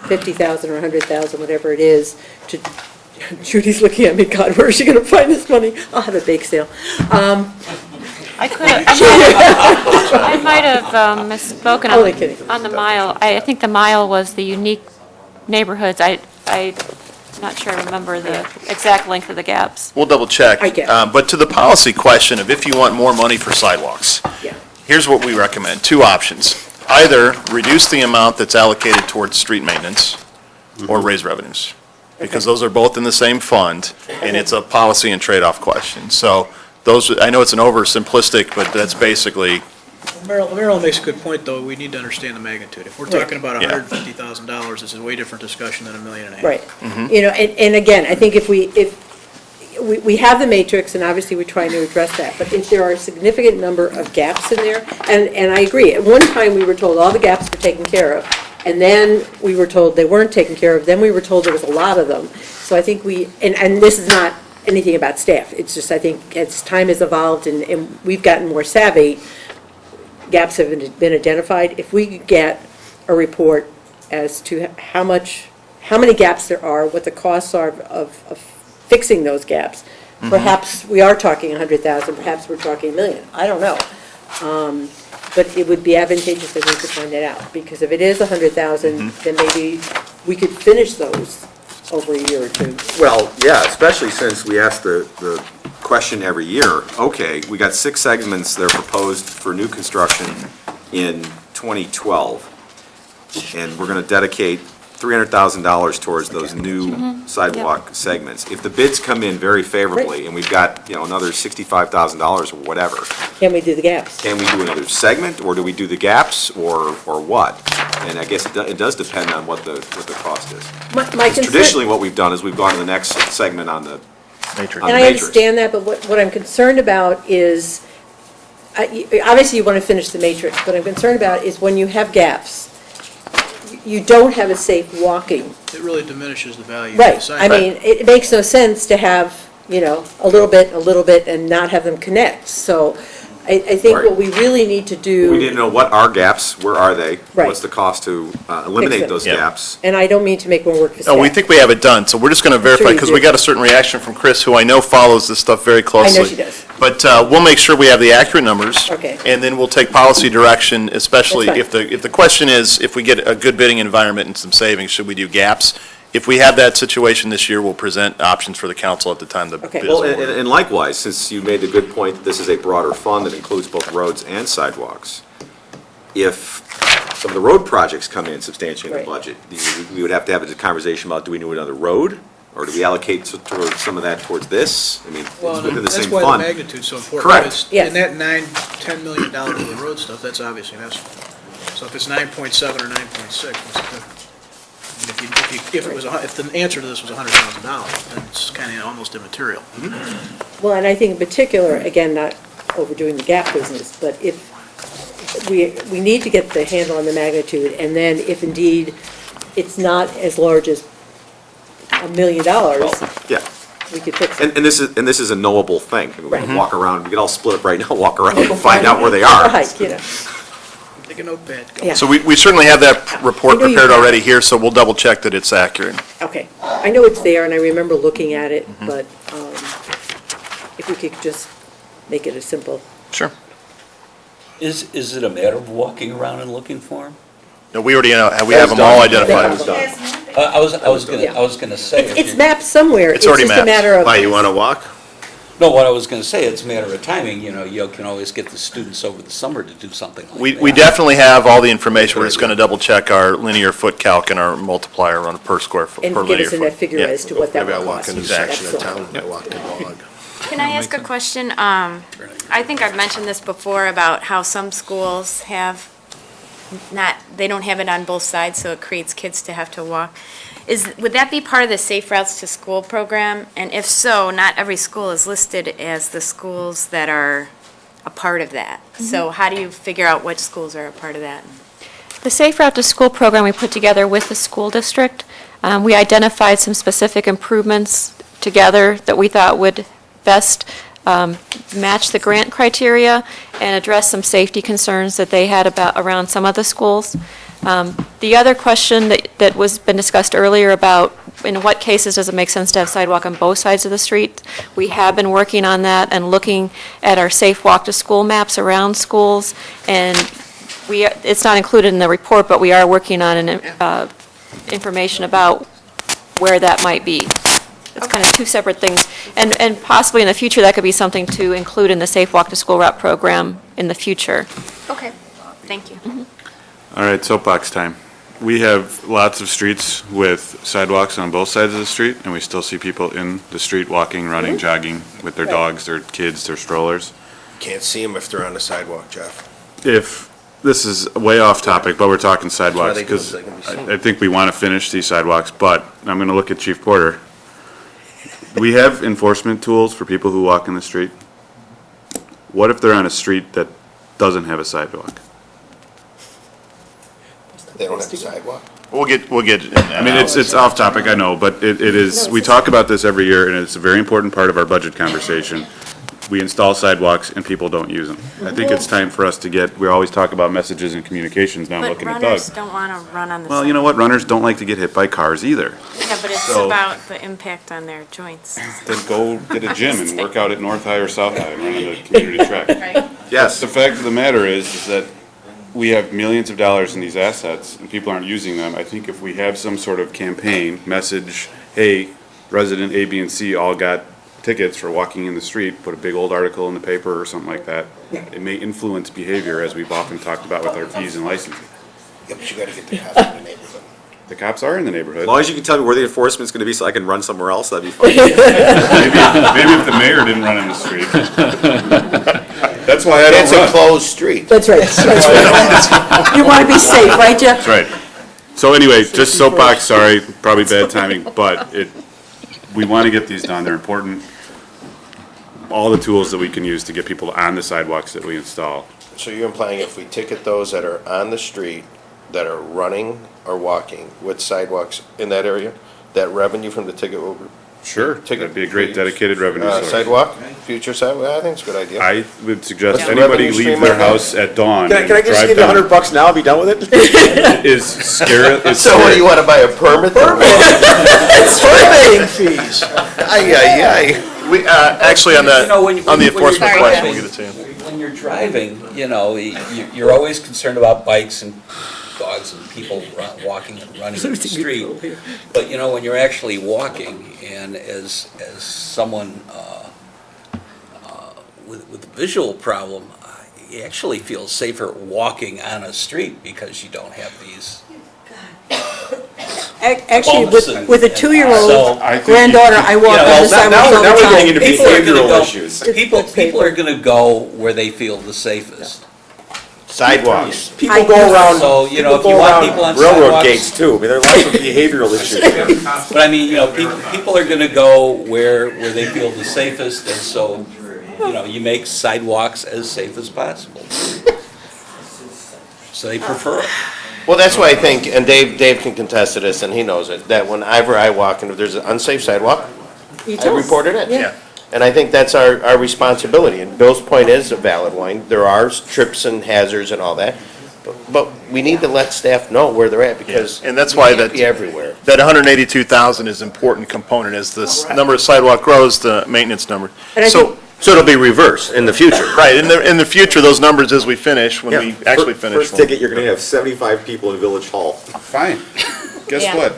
50,000 or 100,000, whatever it is, to, Judy's looking at me, God, where is she gonna find this money? I'll have a bake sale. I might have misspoken Only kidding. on the mile. I think the mile was the unique neighborhoods. I'm not sure I remember the exact length of the gaps. We'll double check. I get it. But to the policy question of if you want more money for sidewalks, Yeah. here's what we recommend, 2 options. Either reduce the amount that's allocated towards street maintenance, or raise revenues. Because those are both in the same fund, and it's a policy and trade-off question. So those, I know it's an oversimplistic, but that's basically, Marilyn makes a good point, though. We need to understand the magnitude. If we're Right. talking about Yeah. $150,000, this is a way different discussion than $1.5 million. Right. You know, and again, I think if we have the matrix, and obviously we're trying to address that, but if there are a significant number of gaps in there, and I agree, at one time we were told all the gaps were taken care of, and then we were told they weren't taken care of, then we were told there was a lot of them. So I think and this is not anything about staff, it's just, I think, as time has evolved and we've gotten more savvy, gaps have been identified. If we could get a report as to how many gaps there are, what the costs are of fixing those gaps, perhaps we are talking 100,000, perhaps we're talking $1 million, I don't know. But it would be advantageous, I think, to find that out, because if it is 100,000, then maybe we could finish those over a year or two. Well, yeah, especially since we ask the question every year, okay, we got 6 segments that are proposed for new construction in 2012, and we're going to dedicate $300,000 towards those new sidewalk segments. If the bids come in very favorably, and we've got, another $65,000 or whatever, Can we do the gaps? can we do another segment, or do we do the gaps, or what? And I guess it does depend on what the cost is. My Because concern- traditionally, what we've done is we've gone to the next segment on the Matrix. And I understand that, but what I'm concerned about is, obviously you want to finish the matrix, what I'm concerned about is when you have gaps, you don't have a safe walking. It really diminishes the value of the Right, I sidewalk. mean, it makes no sense to have, a little bit, and not have them connect. So I think what Right. we really need to do. We need to know what are gaps, where are they? Right. What's the cost to eliminate Fix it. those Yep. gaps? And I don't mean to make more work for staff. No, we think we have it done, so we're just going to verify, you because do. we got a certain reaction from Chris, who I know follows this stuff very closely. she does. But we'll make sure we have the accurate numbers. Okay. And then we'll take policy direction, especially That's if the question is, if we get a good bidding environment and some savings, should we do gaps? If we have that situation this year, we'll present options for the council at the time the Okay. bid is Well, awarded. and likewise, since you made the good point that this is a broader fund that includes both roads and sidewalks, if some of the road projects come in substantially in the Right. budget, we would have to have a conversation about, do we do another road? Or do we allocate towards some of that towards this? I mean, Well, it's within the same that's why the fund. magnitude's so important. Correct. because Yes. In that $10 million of the road stuff, that's obviously an estimate. So if it's 9.7 or 9.6, what's the difference? I mean, if the answer to this was $100,000, then it's kind of almost immaterial. Well, and I think in particular, again, not overdoing the gap business, but if, we need to get the handle on the magnitude, and then if indeed it's not as large as $1 million, Yeah, we could fix it. and this is a knowable thing. I mean, we can Right. walk around, we can all split up right now, walk around and find out where they are. Right, Take a notepad. yeah, So we certainly have that report I know you prepared have it. already here, so we'll double check that it's accurate. okay. I know it's there, and I remember looking at it, Mm-hmm. but if we could just make it a simple. Sure. Is it a matter of walking around and looking for them? No, we already, we That have was them done. all That identified. was done. I was Yeah. gonna say. if It's you- mapped somewhere, it's already just a mapped. matter of. Why, you want to walk? No, what I was gonna say, it's a matter of timing, you can always get the students over the summer to do something like that. We definitely have all the information. We're just going to double check our linear foot calc and our multiplier on a per square foot, And per give linear us a foot. net figure Yeah. as to what that Maybe I would walk cost. in the That's section of all. town, and I walk the dog. Can I ask a question? I think I've mentioned this before about how some schools have they don't have it on both sides, so it creates kids to have to walk. Would that be part of the Safe Routes to School program? And if so, not every school is listed as the schools that are a part of that. So how do you figure out which schools are a part of that? The Safe Route to School program we put together with the school district, we identified some specific improvements together that we thought would best match the grant criteria and address some safety concerns that they had around some of the schools. The other question that was been discussed earlier about in what cases does it make sense to have sidewalk on both sides of the street? We have been working on that and looking at our safe walk to school maps around schools, and it's not included in the report, but we are working on information about where that might be. It's kind of two separate things, and possibly in the future, that could be something to include in the Safe Walk to School route program in the future. Okay, thank you. All right, soapbox time. We have lots of streets with sidewalks on both sides of the street, and we still see people in the street walking, running, jogging with their dogs, their kids, their strollers. Can't see them if they're on the sidewalk, Jeff. If, this is way off topic, but we're talking sidewalks, they do it, because they can be seen. I think we want to finish these sidewalks, but I'm going to look at Chief Porter. We have enforcement tools for people who walk in the street. What if they're on a street that doesn't have a sidewalk? They don't have a sidewalk? We'll get. I mean, it's off topic, I know, but it is, we talk about this every year, and it's a very important part of our budget conversation. We install sidewalks and people don't use them. I think it's time for us to we always talk about messages and communications, now I'm But looking at Doug. runners don't want to run on the Well, you know what, runners don't like to get hit by cars either. Yeah, but it's So- about the impact on their joints. Then go get a gym and work out at North High or South High and run on the community track. Right. Yes. The fact of the matter is that we have millions of dollars in these assets and people aren't using them. I think if we have some sort of campaign, message, hey, resident A, B, and C all got tickets for walking in the street, put a big old article in the paper or something like that, it may influence behavior, as we've often talked about with our fees and licensing. Yeah, but you gotta get the cops in the neighborhood. The cops are in the neighborhood. As long as you can tell me where the enforcement's gonna be so I can run somewhere else, that'd be fine. Maybe if the mayor didn't run in the street. That's why I don't It's a run. closed street. That's right. That's right. You want to be safe, right, Jeff? That's right. So anyway, just soapbox, sorry, probably bad timing, but we want to get these done, they're important. All the tools that we can use to get people on the sidewalks that we install. So you're implying if we ticket those that are on the street, that are running or walking with sidewalks in that area, that revenue from the ticket will. Sure, that'd be a great dedicated revenue source. Sidewalk, future sidewalk, I think it's a good idea. I would suggest What's the anybody revenue leave stream their on that? house at dawn Can I and just drive give you down. $100 now and be done with it? Is scary. So what, do you wanna buy a permit? Permitting fees. We, actually, on You know, when- the when you're enforcement driving- question, we'll get it to you. When you're driving, you know, you're always concerned about bikes and dogs and people walking and running in the street. But, you know, when you're actually walking, and as someone with a visual problem, you actually feel safer walking on a street because you don't have these. Actually, Bumps and- with a and two-year-old so- I think granddaughter, I walk Yeah, on well, the sidewalk all the now we're time. getting into People are gonna behavioral go- issues. People are gonna go where they feel the safest. Sidewalks. People go around, So, you know, people if you go want around people on railroad sidewalks- gates too. I mean, there are lots of behavioral issues. But I mean, you know, people are gonna go where they feel the safest, and so, you know, you make sidewalks as safe as possible. So they prefer it. Well, that's why I think, and Dave can contest to this, and he knows it, that whenever I walk, and if there's an unsafe sidewalk, You I tell us. report it in. Yeah. And I think that's our responsibility, and Bill's point is a valid one. There are trips and hazards and all that, but we need to let staff know where they're at, because And that's we why can't be everywhere. That 182,000 is an important component. As the number of sidewalk grows, the maintenance number. And I So, So it'll be reversed in the future. right, in the future, those numbers as we finish, when we actually finish. First ticket, you're gonna have 75 people in Village Hall. Fine. Guess Yeah. what?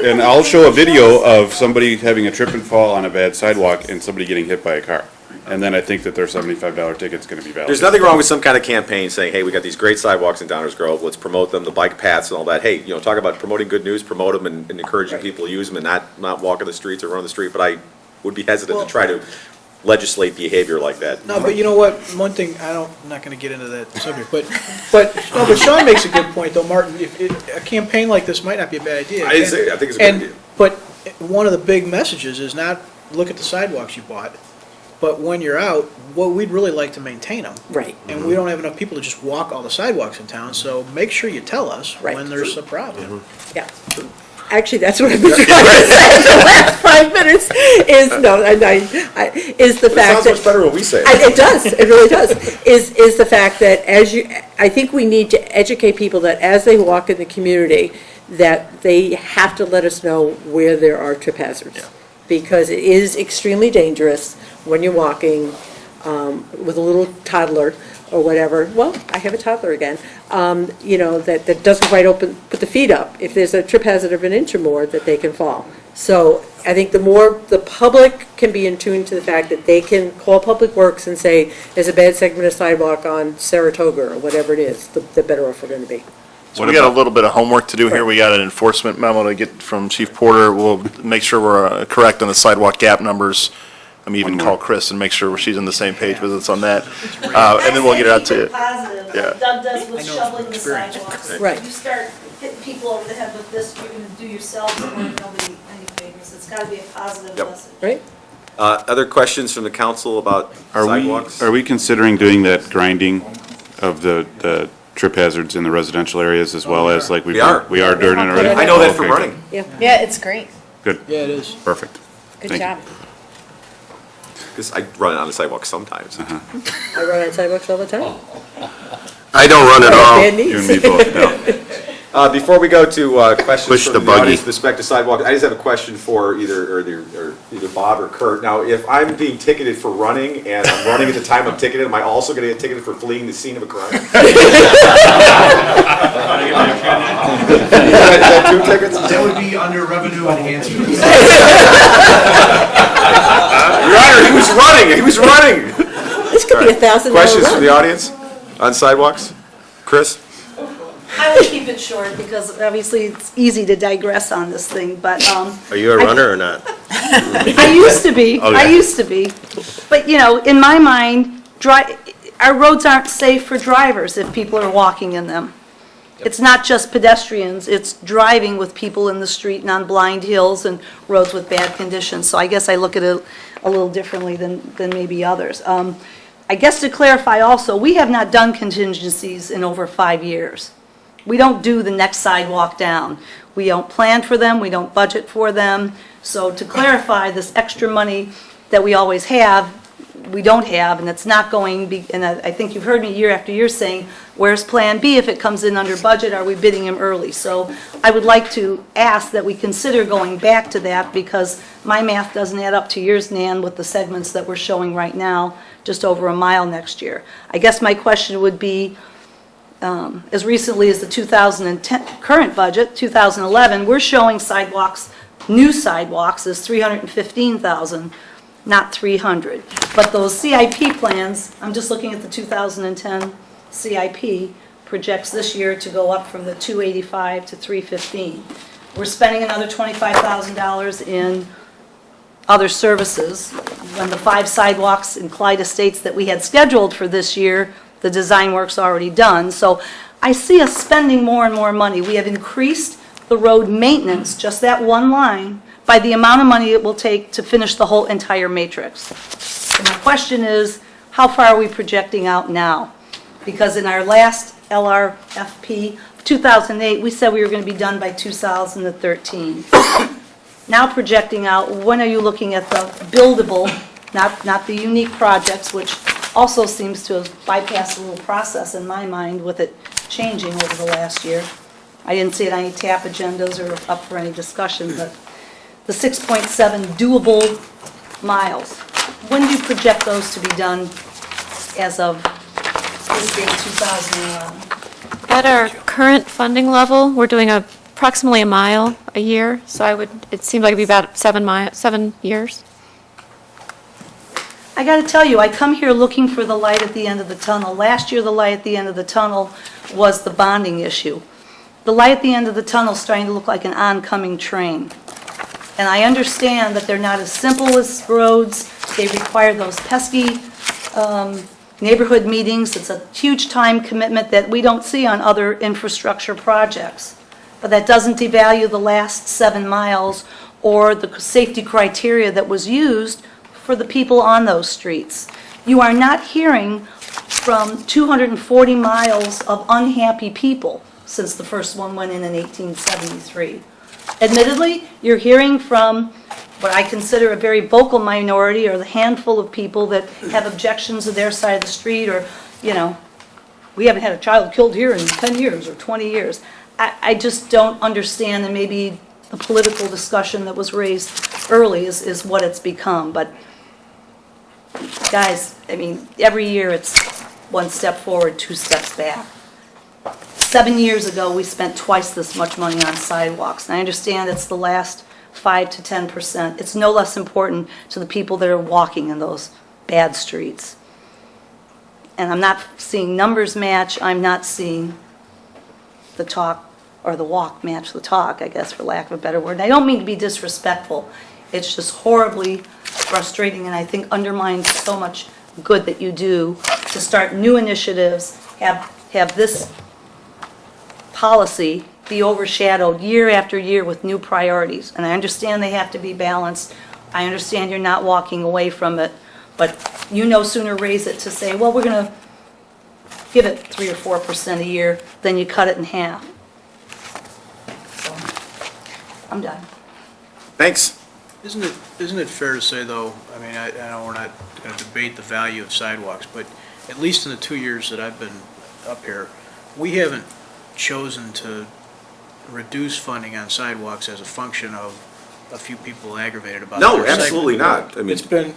And I'll show a video of somebody having a trip and fall on a bad sidewalk and somebody getting hit by a car. And then I think that their $75 ticket's gonna be valid. There's nothing wrong with some kind of campaign saying, hey, we got these great sidewalks in Downers Grove, let's promote them, the bike paths and all that. Hey, you know, talk about promoting good news, promote them and encouraging people to use them and not walk on the streets or run on the street, but I would be hesitant to try to legislate behavior like that. No, but you know what, one thing, I'm not gonna get into that subject, but Sean makes a good point, though, Martin, a campaign like this might not be a bad idea. I think it's a good idea. But one of the big messages is not, look at the sidewalks you bought, but when you're out, well, we'd really like to maintain them. Right. And we don't have enough people to just walk all the sidewalks in town, so make sure you tell us Right. when there's a problem. Yeah. Actually, that's what I've been trying to say the last 5 minutes, is, no, is the But it fact sounds that. much better when we say it. It does, it really does, is the fact that I think we need to educate people that as they walk in the community, that they have to let us know where there are trip hazards. Because it is extremely dangerous when you're walking with a little toddler or whatever. Well, I have a toddler again, you know, that doesn't quite put the feet up. If there's a trip hazard of an inch or more, that they can fall. So I think the more the public can be in tune to the fact that they can call Public Works and say, there's a bad segment of sidewalk on Saratoga or whatever it is, the better off we're going to be. So we got a little bit of homework to do here. We got an enforcement memo to get from Chief Porter. We'll make sure we're correct on the sidewalk gap numbers. I'm even call Chris and make sure she's on the same page with us on that. And then we'll get it out to you. Positive, Yeah. like Doug does with I know shoveling the experience. sidewalks. Right. You start hitting people over the head with this, you're gonna do yourself more than nobody any favors. It's gotta be a positive Yep. message. Right? Other questions from the council about sidewalks? Are we considering doing that grinding of the trip hazards in the residential areas as well as like We are. We are doing it already? I know that from Okay, running. Yeah. Yeah, it's great. Good, Yeah, it is. perfect. Good Thank you. job. Because I run on the sidewalk sometimes. I run on sidewalks all the time. I don't run at all. Bad You knees. and me both, yeah. Before we go to questions Push from the the buggy. audience with respect to sidewalk, I just have a question for either Bob or Kurt. Now, if I'm being ticketed for running and I'm running at the time I'm ticketed, am I also going to get ticketed for fleeing the scene of a crime? Is that two tickets? That would be under revenue enhancement. Your Honor, he was running. He was running. This could be $1,000 Questions from run. the audience on sidewalks? Chris? I will keep it short because obviously it's easy to digress on this thing, but, Are you a runner or not? I used to be, I Okay. used to be. But, you know, in my mind, our roads aren't safe for drivers if people are walking in them. It's not just pedestrians, it's driving with people in the street and on blind hills and roads with bad conditions. So I guess I look at it a little differently than maybe others. I guess to clarify also, we have not done contingencies in over 5 years. We don't do the next sidewalk down. We don't plan for them, we don't budget for them. So to clarify, this extra money that we always have, we don't have, and it's not going, and I think you've heard me year after year saying, where's Plan B if it comes in under budget? Are we bidding him early? So I would like to ask that we consider going back to that because my math doesn't add up to yours, Nan, with the segments that we're showing right now, just over a mile next year. I guess my question would be, as recently as the 2010 current budget, 2011, we're showing sidewalks, new sidewalks as 315,000, not 300. But those CIP plans, I'm just looking at the 2010 CIP, projects this year to go up from the 285 to 315. We're spending another $25,000 in other services. When the 5 sidewalks in Clyde Estates that we had scheduled for this year, the design work's already done. So I see us spending more and more money. We have increased the road maintenance, just that one line, by the amount of money it will take to finish the whole entire matrix. And the question is, how far are we projecting out now? Because in our last LRFP, 2008, we said we were going to be done by 2013. Now projecting out, when are you looking at the buildable, not the unique projects, which also seems to have bypassed a little process in my mind with it changing over the last year. I didn't see it on any TAP agendas or up for any discussion, but the 6.7 doable miles, when do you project those to be done as of this date, 2011? At our current funding level, we're doing approximately a mile a year, so it seems like it'd be about 7 years. I got to tell you, I come here looking for the light at the end of the tunnel. Last year, the light at the end of the tunnel was the bonding issue. The light at the end of the tunnel is starting to look like an oncoming train. And I understand that they're not as simple as roads. They require those pesky neighborhood meetings. It's a huge time commitment that we don't see on other infrastructure projects. But that doesn't devalue the last 7 miles or the safety criteria that was used for the people on those streets. You are not hearing from 240 miles of unhappy people since the first one went in 1873. Admittedly, you're hearing from what I consider a very vocal minority, or the handful of people that have objections to their side of the street, or, you know, we haven't had a child killed here in 10 years or 20 years. I just don't understand, and maybe the political discussion that was raised early is what it's become. But, guys, I mean, every year it's 1 step forward, 2 steps back. 7 years ago, we spent twice this much money on sidewalks. And I understand it's the last 5 to 10%. It's no less important to the people that are walking in those bad streets. And I'm not seeing numbers match. I'm not seeing the talk or the walk match the talk, I guess, for lack of a better word. And I don't mean to be disrespectful. It's just horribly frustrating, and I think undermines so much good that you do to start new initiatives, have this policy be overshadowed year after year with new priorities. And I understand they have to be balanced. I understand you're not walking away from it, but you no sooner raise it to say, well, we're going to give it 3 or 4% a year, than you cut it in half. So, I'm done. Thanks. Isn't it fair to say, though, I mean, I know we're not going to debate the value of sidewalks, but at least in the 2 years that I've been up here, we haven't chosen to reduce funding on sidewalks as a function of a few people aggravated about No, their segment. absolutely not. I mean,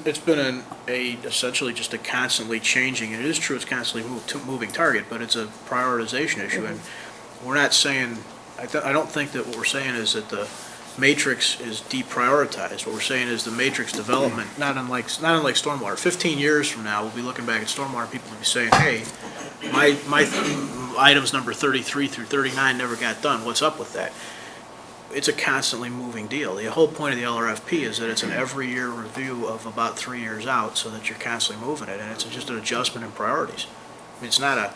It's been essentially just a constantly changing, and it is true it's constantly moving target, but it's a prioritization issue, and we're not saying, I don't think that what we're saying is that the matrix is deprioritized. What we're saying is the matrix development, not unlike stormwater. 15 years from now, we'll be looking back at stormwater, people will be saying, hey, items number 33 through 39 never got done. What's up with that? It's a constantly moving deal. The whole point of the LRFP is that it's an every year review of about 3 years out so that you're constantly moving it, and it's just an adjustment in priorities. I mean, it's not a,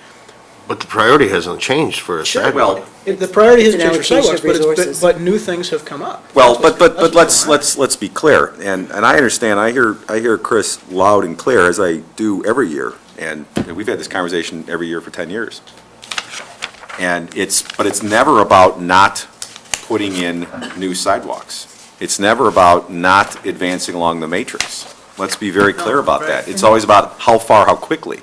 But the priority hasn't changed for a sidewalk. the priority hasn't It's an changed for allocation sidewalks, of resources. but new things have come up. Well, That's but what's going on. let's be clear, and I understand, I hear Chris loud and clear, as I do every year, and we've had this conversation every year for 10 years. But it's never about not putting in new sidewalks. It's never about not advancing along the matrix. Let's be very clear about that. It's always about how far, how quickly.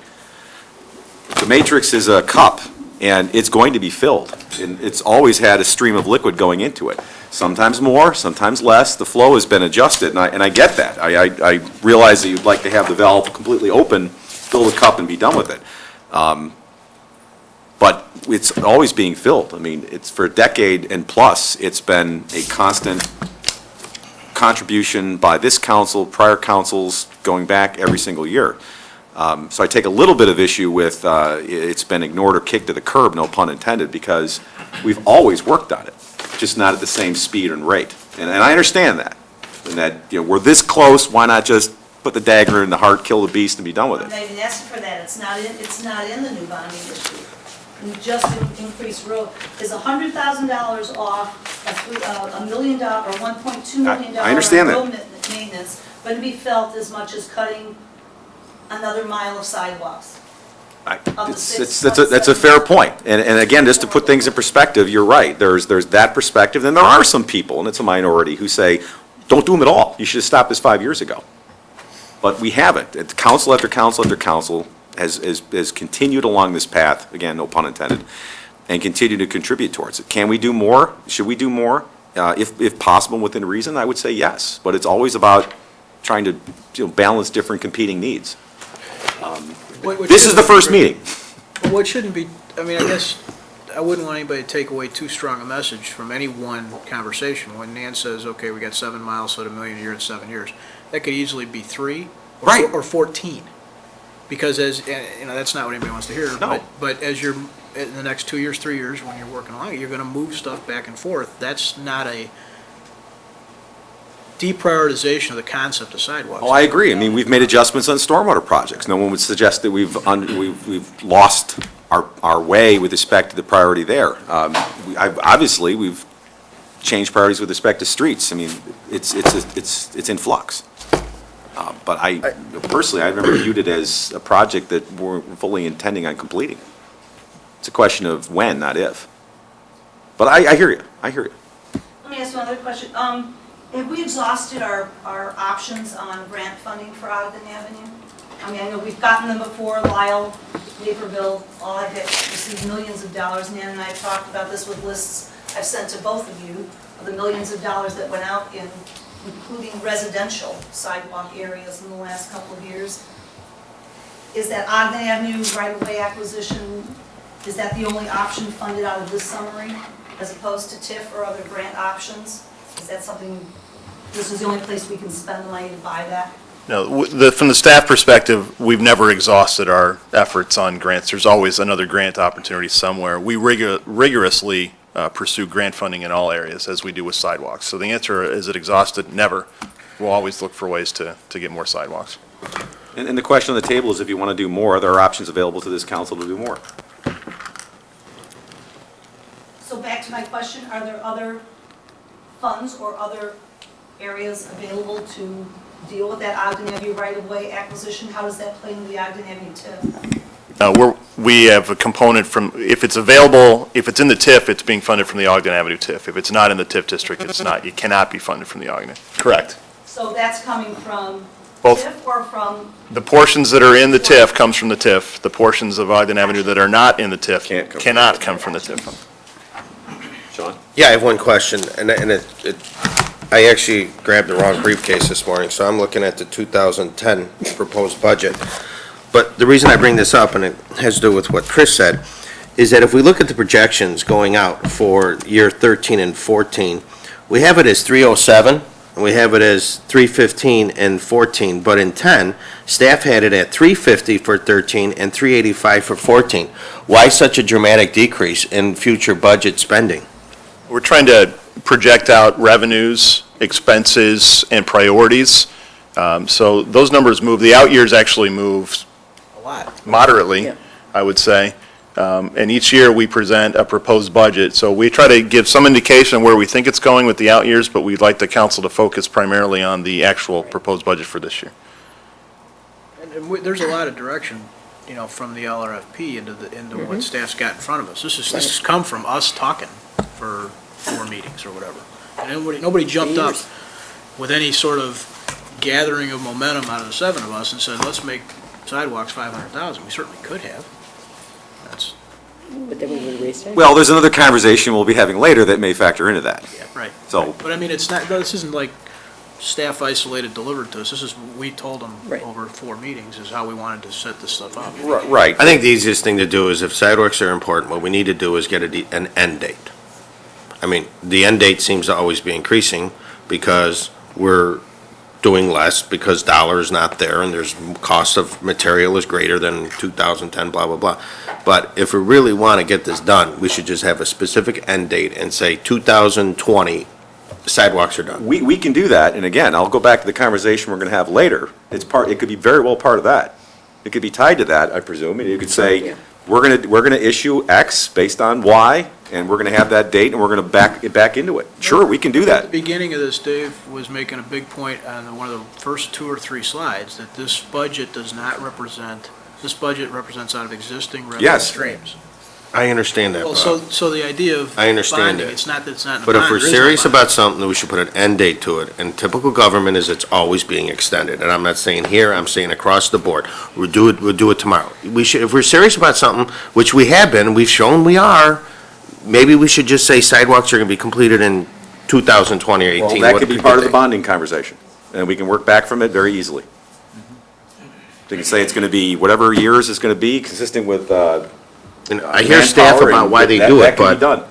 The matrix is a cup, and it's going to be filled. And it's always had a stream of liquid going into it. Sometimes more, sometimes less. The flow has been adjusted, and I get that. I realize that you'd like to have the valve completely open, fill the cup, and be done with it. But it's always being filled. I mean, it's for a decade and plus, it's been a constant contribution by this council, prior councils, going back every single year. So I take a little bit of issue with it's been ignored or kicked to the curb, no pun intended, because we've always worked on it, just not at the same speed and rate. And I understand that. And that, we're this close, why not just put the dagger in the heart, kill the beast, and be done with I'm it? not even asking for that, it's not in the new bonding issue. We just increased road, is $100,000 off $1 million or $1.2 million I understand that. road maintenance, going to be felt as much as cutting another mile of sidewalks? That's a fair point. And again, just to put things in perspective, you're right. There's that perspective. Then there are some people, and it's a minority, who say, don't do them at all. You should have stopped this 5 years ago. But we haven't. It's council after council after council has continued along this path, again, no pun intended, and continue to contribute towards it. Can we do more? Should we do more? If possible, within reason, I would say yes. But it's always about trying to balance different competing needs. This is the first meeting. Well, what shouldn't be, I mean, I guess, I wouldn't want anybody to take away too strong a message from any one conversation. When Nan says, okay, we got 7 miles, so $1 million a year in 7 years, that could easily be 3 or 14. Because that's not what anybody wants to hear. No. But as you're, in the next 2 years, 3 years, when you're working along, you're gonna move stuff back and forth. That's not a deprioritization of the concept of sidewalks. Oh, I agree. I mean, we've made adjustments on stormwater projects. No one would suggest that we've lost our way with respect to the priority there. Obviously, we've changed priorities with respect to streets. I mean, it's in flux. But personally, I never viewed it as a project that we're fully intending on completing. It's a question of when, not if. But I hear you. Let me ask one other question. Have we exhausted our options on grant funding for Ogden Avenue? I mean, I know we've gotten them before, Lyle, Naperville, all have received millions of dollars. Nan and I have talked about this with lists I've sent to both of you, of the millions of dollars that went out in, including residential sidewalk areas in the last couple of years. Is that Ogden Avenue right-of-way acquisition, is that the only option funded out of this summary, as opposed to TIF or other grant options? Is that something, this is the only place we can spend the money to buy that? No, from the staff perspective, we've never exhausted our efforts on grants. There's always another grant opportunity somewhere. We rigorously pursue grant funding in all areas, as we do with sidewalks. So the answer, is it exhausted? Never. We'll always look for ways to get more sidewalks. And the question on the table is, if you want to do more, there are options available to this council to do more. So back to my question, are there other funds or other areas available to deal with that Ogden Avenue right-of-way acquisition? How does that play into the Ogden Avenue TIF? We have a component from, if it's available, if it's in the TIF, it's being funded from the Ogden Avenue TIF. If it's not in the TIF district, it's not. It cannot be funded from the Ogden. Correct. So that's coming from Both. TIF or from? The portions that are in the TIF comes from the TIF. The portions of Ogden Avenue that are not in the TIF cannot come from the TIF. Sean? Yeah, I have one question, and I actually grabbed the wrong briefcase this morning, so I'm looking at the 2010 proposed budget. But the reason I bring this up, and it has to do with what Chris said, is that if we look at the projections going out for year 13 and 14, we have it as 307 and we have it as 315 and 14, but in 10, staff had it at 350 for 13 and 385 for 14. Why such a dramatic decrease in future budget spending? We're trying to project out revenues, expenses, and priorities. So those numbers move. The out years actually move A lot. moderately, Yeah. I would say. And each year, we present a proposed budget. So we try to give some indication of where we think it's going with the out years, but we'd like the council to focus primarily on the actual proposed budget for this year. And there's a lot of direction, you know, from the LRFP into what staff's got in front of us. This has come from us talking for 4 meetings or whatever. And nobody jumped up with any sort of gathering of momentum out of the 7 of us and said, let's make sidewalks 500,000. We certainly could have. That's, But then we would have raised it. Well, there's another conversation we'll be having later that may factor into that. yeah, right. So- But I mean, it's not, this isn't like staff isolated delivered to us. This is, we told them Right. over 4 meetings is how we wanted to set this stuff up. Right. I think the easiest thing to do is if sidewalks are important, what we need to do is get an end date. I mean, the end date seems to always be increasing because we're doing less because dollar is not there and there's cost of material is greater than 2010, blah, blah, blah. But if we really want to get this done, we should just have a specific end date and say 2020, sidewalks are done. We can do that, and again, I'll go back to the conversation we're gonna have later. It could be very well part of that. It could be tied to that, I presume, and you could say, Yeah. we're gonna issue X based on Y, and we're gonna have that date, and we're gonna back into it. Sure, we can do At that. the beginning of this, Dave was making a big point on one of the first 2 or 3 slides, that this budget does not represent, this budget represents out of existing revenue Yes. streams. I understand that, Well, Bob. so the idea of I understand bonding, that. it's not that it's not in the But if bond, we're there is no serious bond. about something, then we should put an end date to it. And typical government is it's always being extended. And I'm not saying here, I'm saying across the board. We'll do it tomorrow. We should, if we're serious about something, which we have been, we've shown we are, maybe we should just say sidewalks are gonna be completed in 2020 or 18. Well, that What could be could part of they? the bonding conversation, and we can work back from it very easily. They can say it's gonna be whatever years it's gonna be, consistent with, You know, I hear staff manpower, about and why they that- do that it, can be but, done.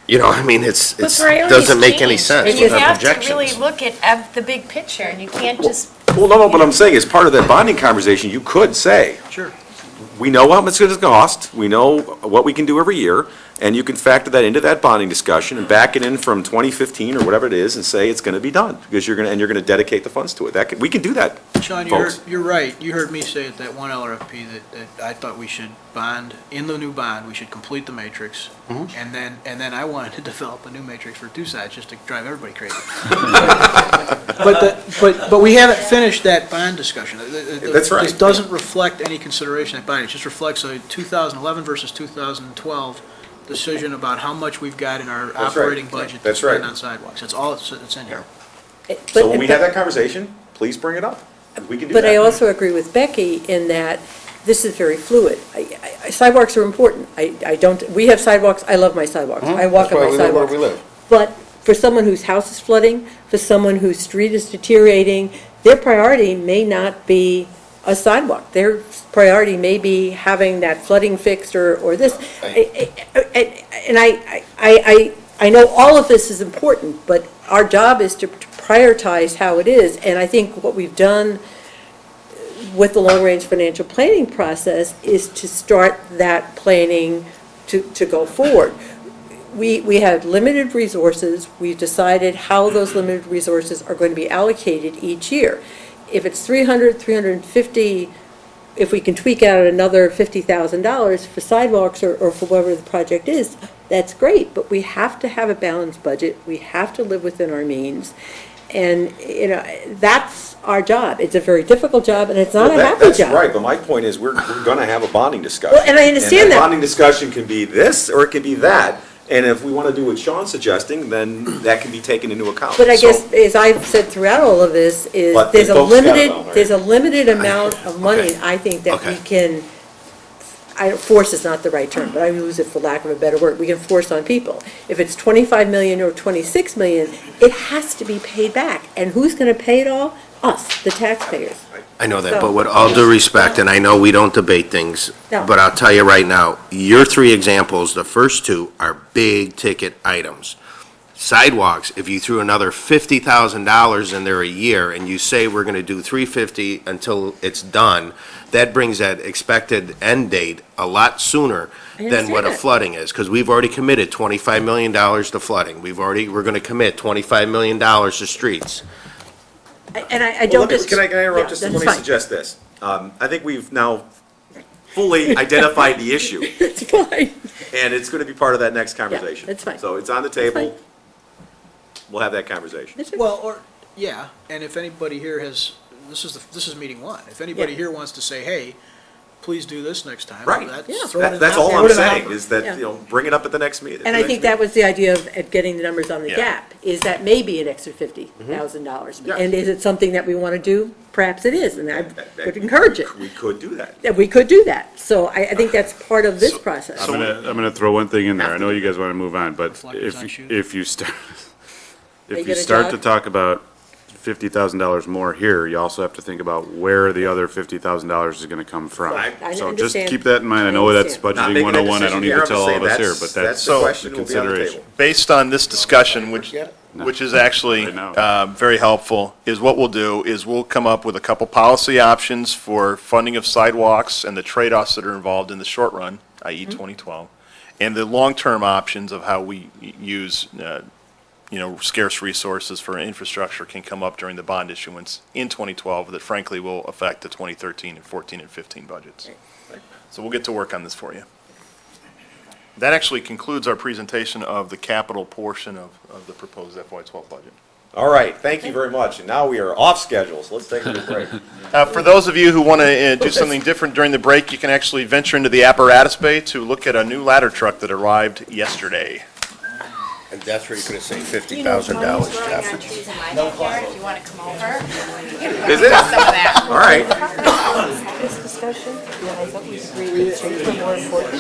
you know, I mean, it's, But it priorities doesn't make any change, sense and with you our have to projections. really look at the big picture, and you can't just, Well, no, but I'm saying, as part of that bonding conversation, you could say, Sure. we know how much it's gonna cost, we know what we can do every year, and you can factor that into that bonding discussion and back it in from 2015 or whatever it is and say it's gonna be done, because you're gonna dedicate the funds to it. We can do that, Sean, folks. you're right. You heard me say at that one LRFP that I thought we should bond, in the new bond, we should complete the matrix. And then I wanted to develop a new matrix for 2 sides, just to drive everybody crazy. But we haven't finished that bond discussion. That's right. This doesn't reflect any consideration of bonding. It just reflects a 2011 versus 2012 decision about how much we've got in our right. operating budget to That's right. spend on sidewalks. That's all it's in here. So when we have that conversation, please bring it up. We can do that. But I also agree with Becky in that this is very fluid. Sidewalks are important. We have sidewalks, I love my sidewalks. I walk on my sidewalks. But for someone whose house is flooding, for someone whose street is deteriorating, their priority may not be a sidewalk. Their priority may be having that flooding fixed or this. And I know all of this is important, but our job is to prioritize how it is. And I think what we've done with the long-range financial planning process is to start that planning to go forward. We have limited resources. We've decided how those limited resources are going to be allocated each year. If it's 350, if we can tweak out another $50,000 for sidewalks or for whatever the project is, that's great, but we have to have a balanced budget. We have to live within our means. And, you know, that's our job. It's a very difficult job, and it's not a happy job. That's right, but my point is, we're gonna have a bonding discussion. Well, and I understand that. bonding discussion can be this, or it can be that. And if we want to do what Sean's suggesting, then that can be taken into account. But I So- guess, as I've said throughout all of this, is But there's a folks gotta limited, know, right? there's a limited amount of money, I think, that we Okay. can, force is not the right term, but I use it for lack of a better word, we can force on people. If it's 25 million or 26 million, it has to be paid back. And who's going to pay it all? Us, the taxpayers. I know that, So- but with all due respect, and I know we don't debate things, No. but I'll tell you right now, your 3 examples, the first 2 are big-ticket items. Sidewalks, if you threw another $50,000 in there a year, and you say we're gonna do 350 until it's done, that brings that expected end date a lot sooner than what a understand that. flooding is, because we've already committed $25 million to flooding. We're gonna commit $25 million to streets. And I Well, don't. can I interrupt Yeah, just, that's let me fine. suggest this. I think we've now fully identified the issue, It's fine. and it's gonna be part of that next conversation. that's fine. So it's on the That's fine. table, we'll have that conversation. That's fine. Well, or, yeah, and if anybody here has, this is meeting one. If anybody Yeah. here wants to say, hey, please do this next time. Right. that's- Yeah. throw it in That's the- all throw I'm it in the saying, hopper. is that, Yeah. bring it up at the next meeting. And I think that was the idea of getting the numbers on the Yeah. gap, is that maybe an extra $50,000. Yeah. And is it something that we want to do? Perhaps it is, and I would encourage it. We could do that. That we could do that. So I think that's part of this process. I'm gonna throw one thing in there. I know you guys want to move on, but Reflectors on shoes. if you start, They if get you a start to job? talk about $50,000 more here, you also have to think about where the other $50,000 is gonna come from. I So just understand. keep that in mind. I I know that's understand. Not budgeting making that 101. I don't need decision to here, tell I'm all of us just here, saying but that's that's the the question will be on the consideration. table. Based on this discussion, which is actually I know. very helpful, is what we'll do is we'll come up with a couple policy options for funding of sidewalks and the trade-offs that are involved in the short run, i.e. 2012, and the long-term options of how we use, scarce resources for infrastructure can come up during the bond issuance in 2012 that frankly will affect the 2013 and 14 and 15 budgets. So we'll get to work on this for you. That actually concludes our presentation of the capital portion of the proposed FY12 budget. All right, thank you very much. And now we are off schedule, so let's take a little break. For those of you who want to do something different during the break, you can actually venture into the apparatus bay to look at a new ladder truck that arrived yesterday. And that's where you're gonna say You know, $50,000, Tony's growing Jeff. on trees in my backyard, if you want to come over. Is it? Some of that. All right. This discussion, I thought we agreed that trees were more important.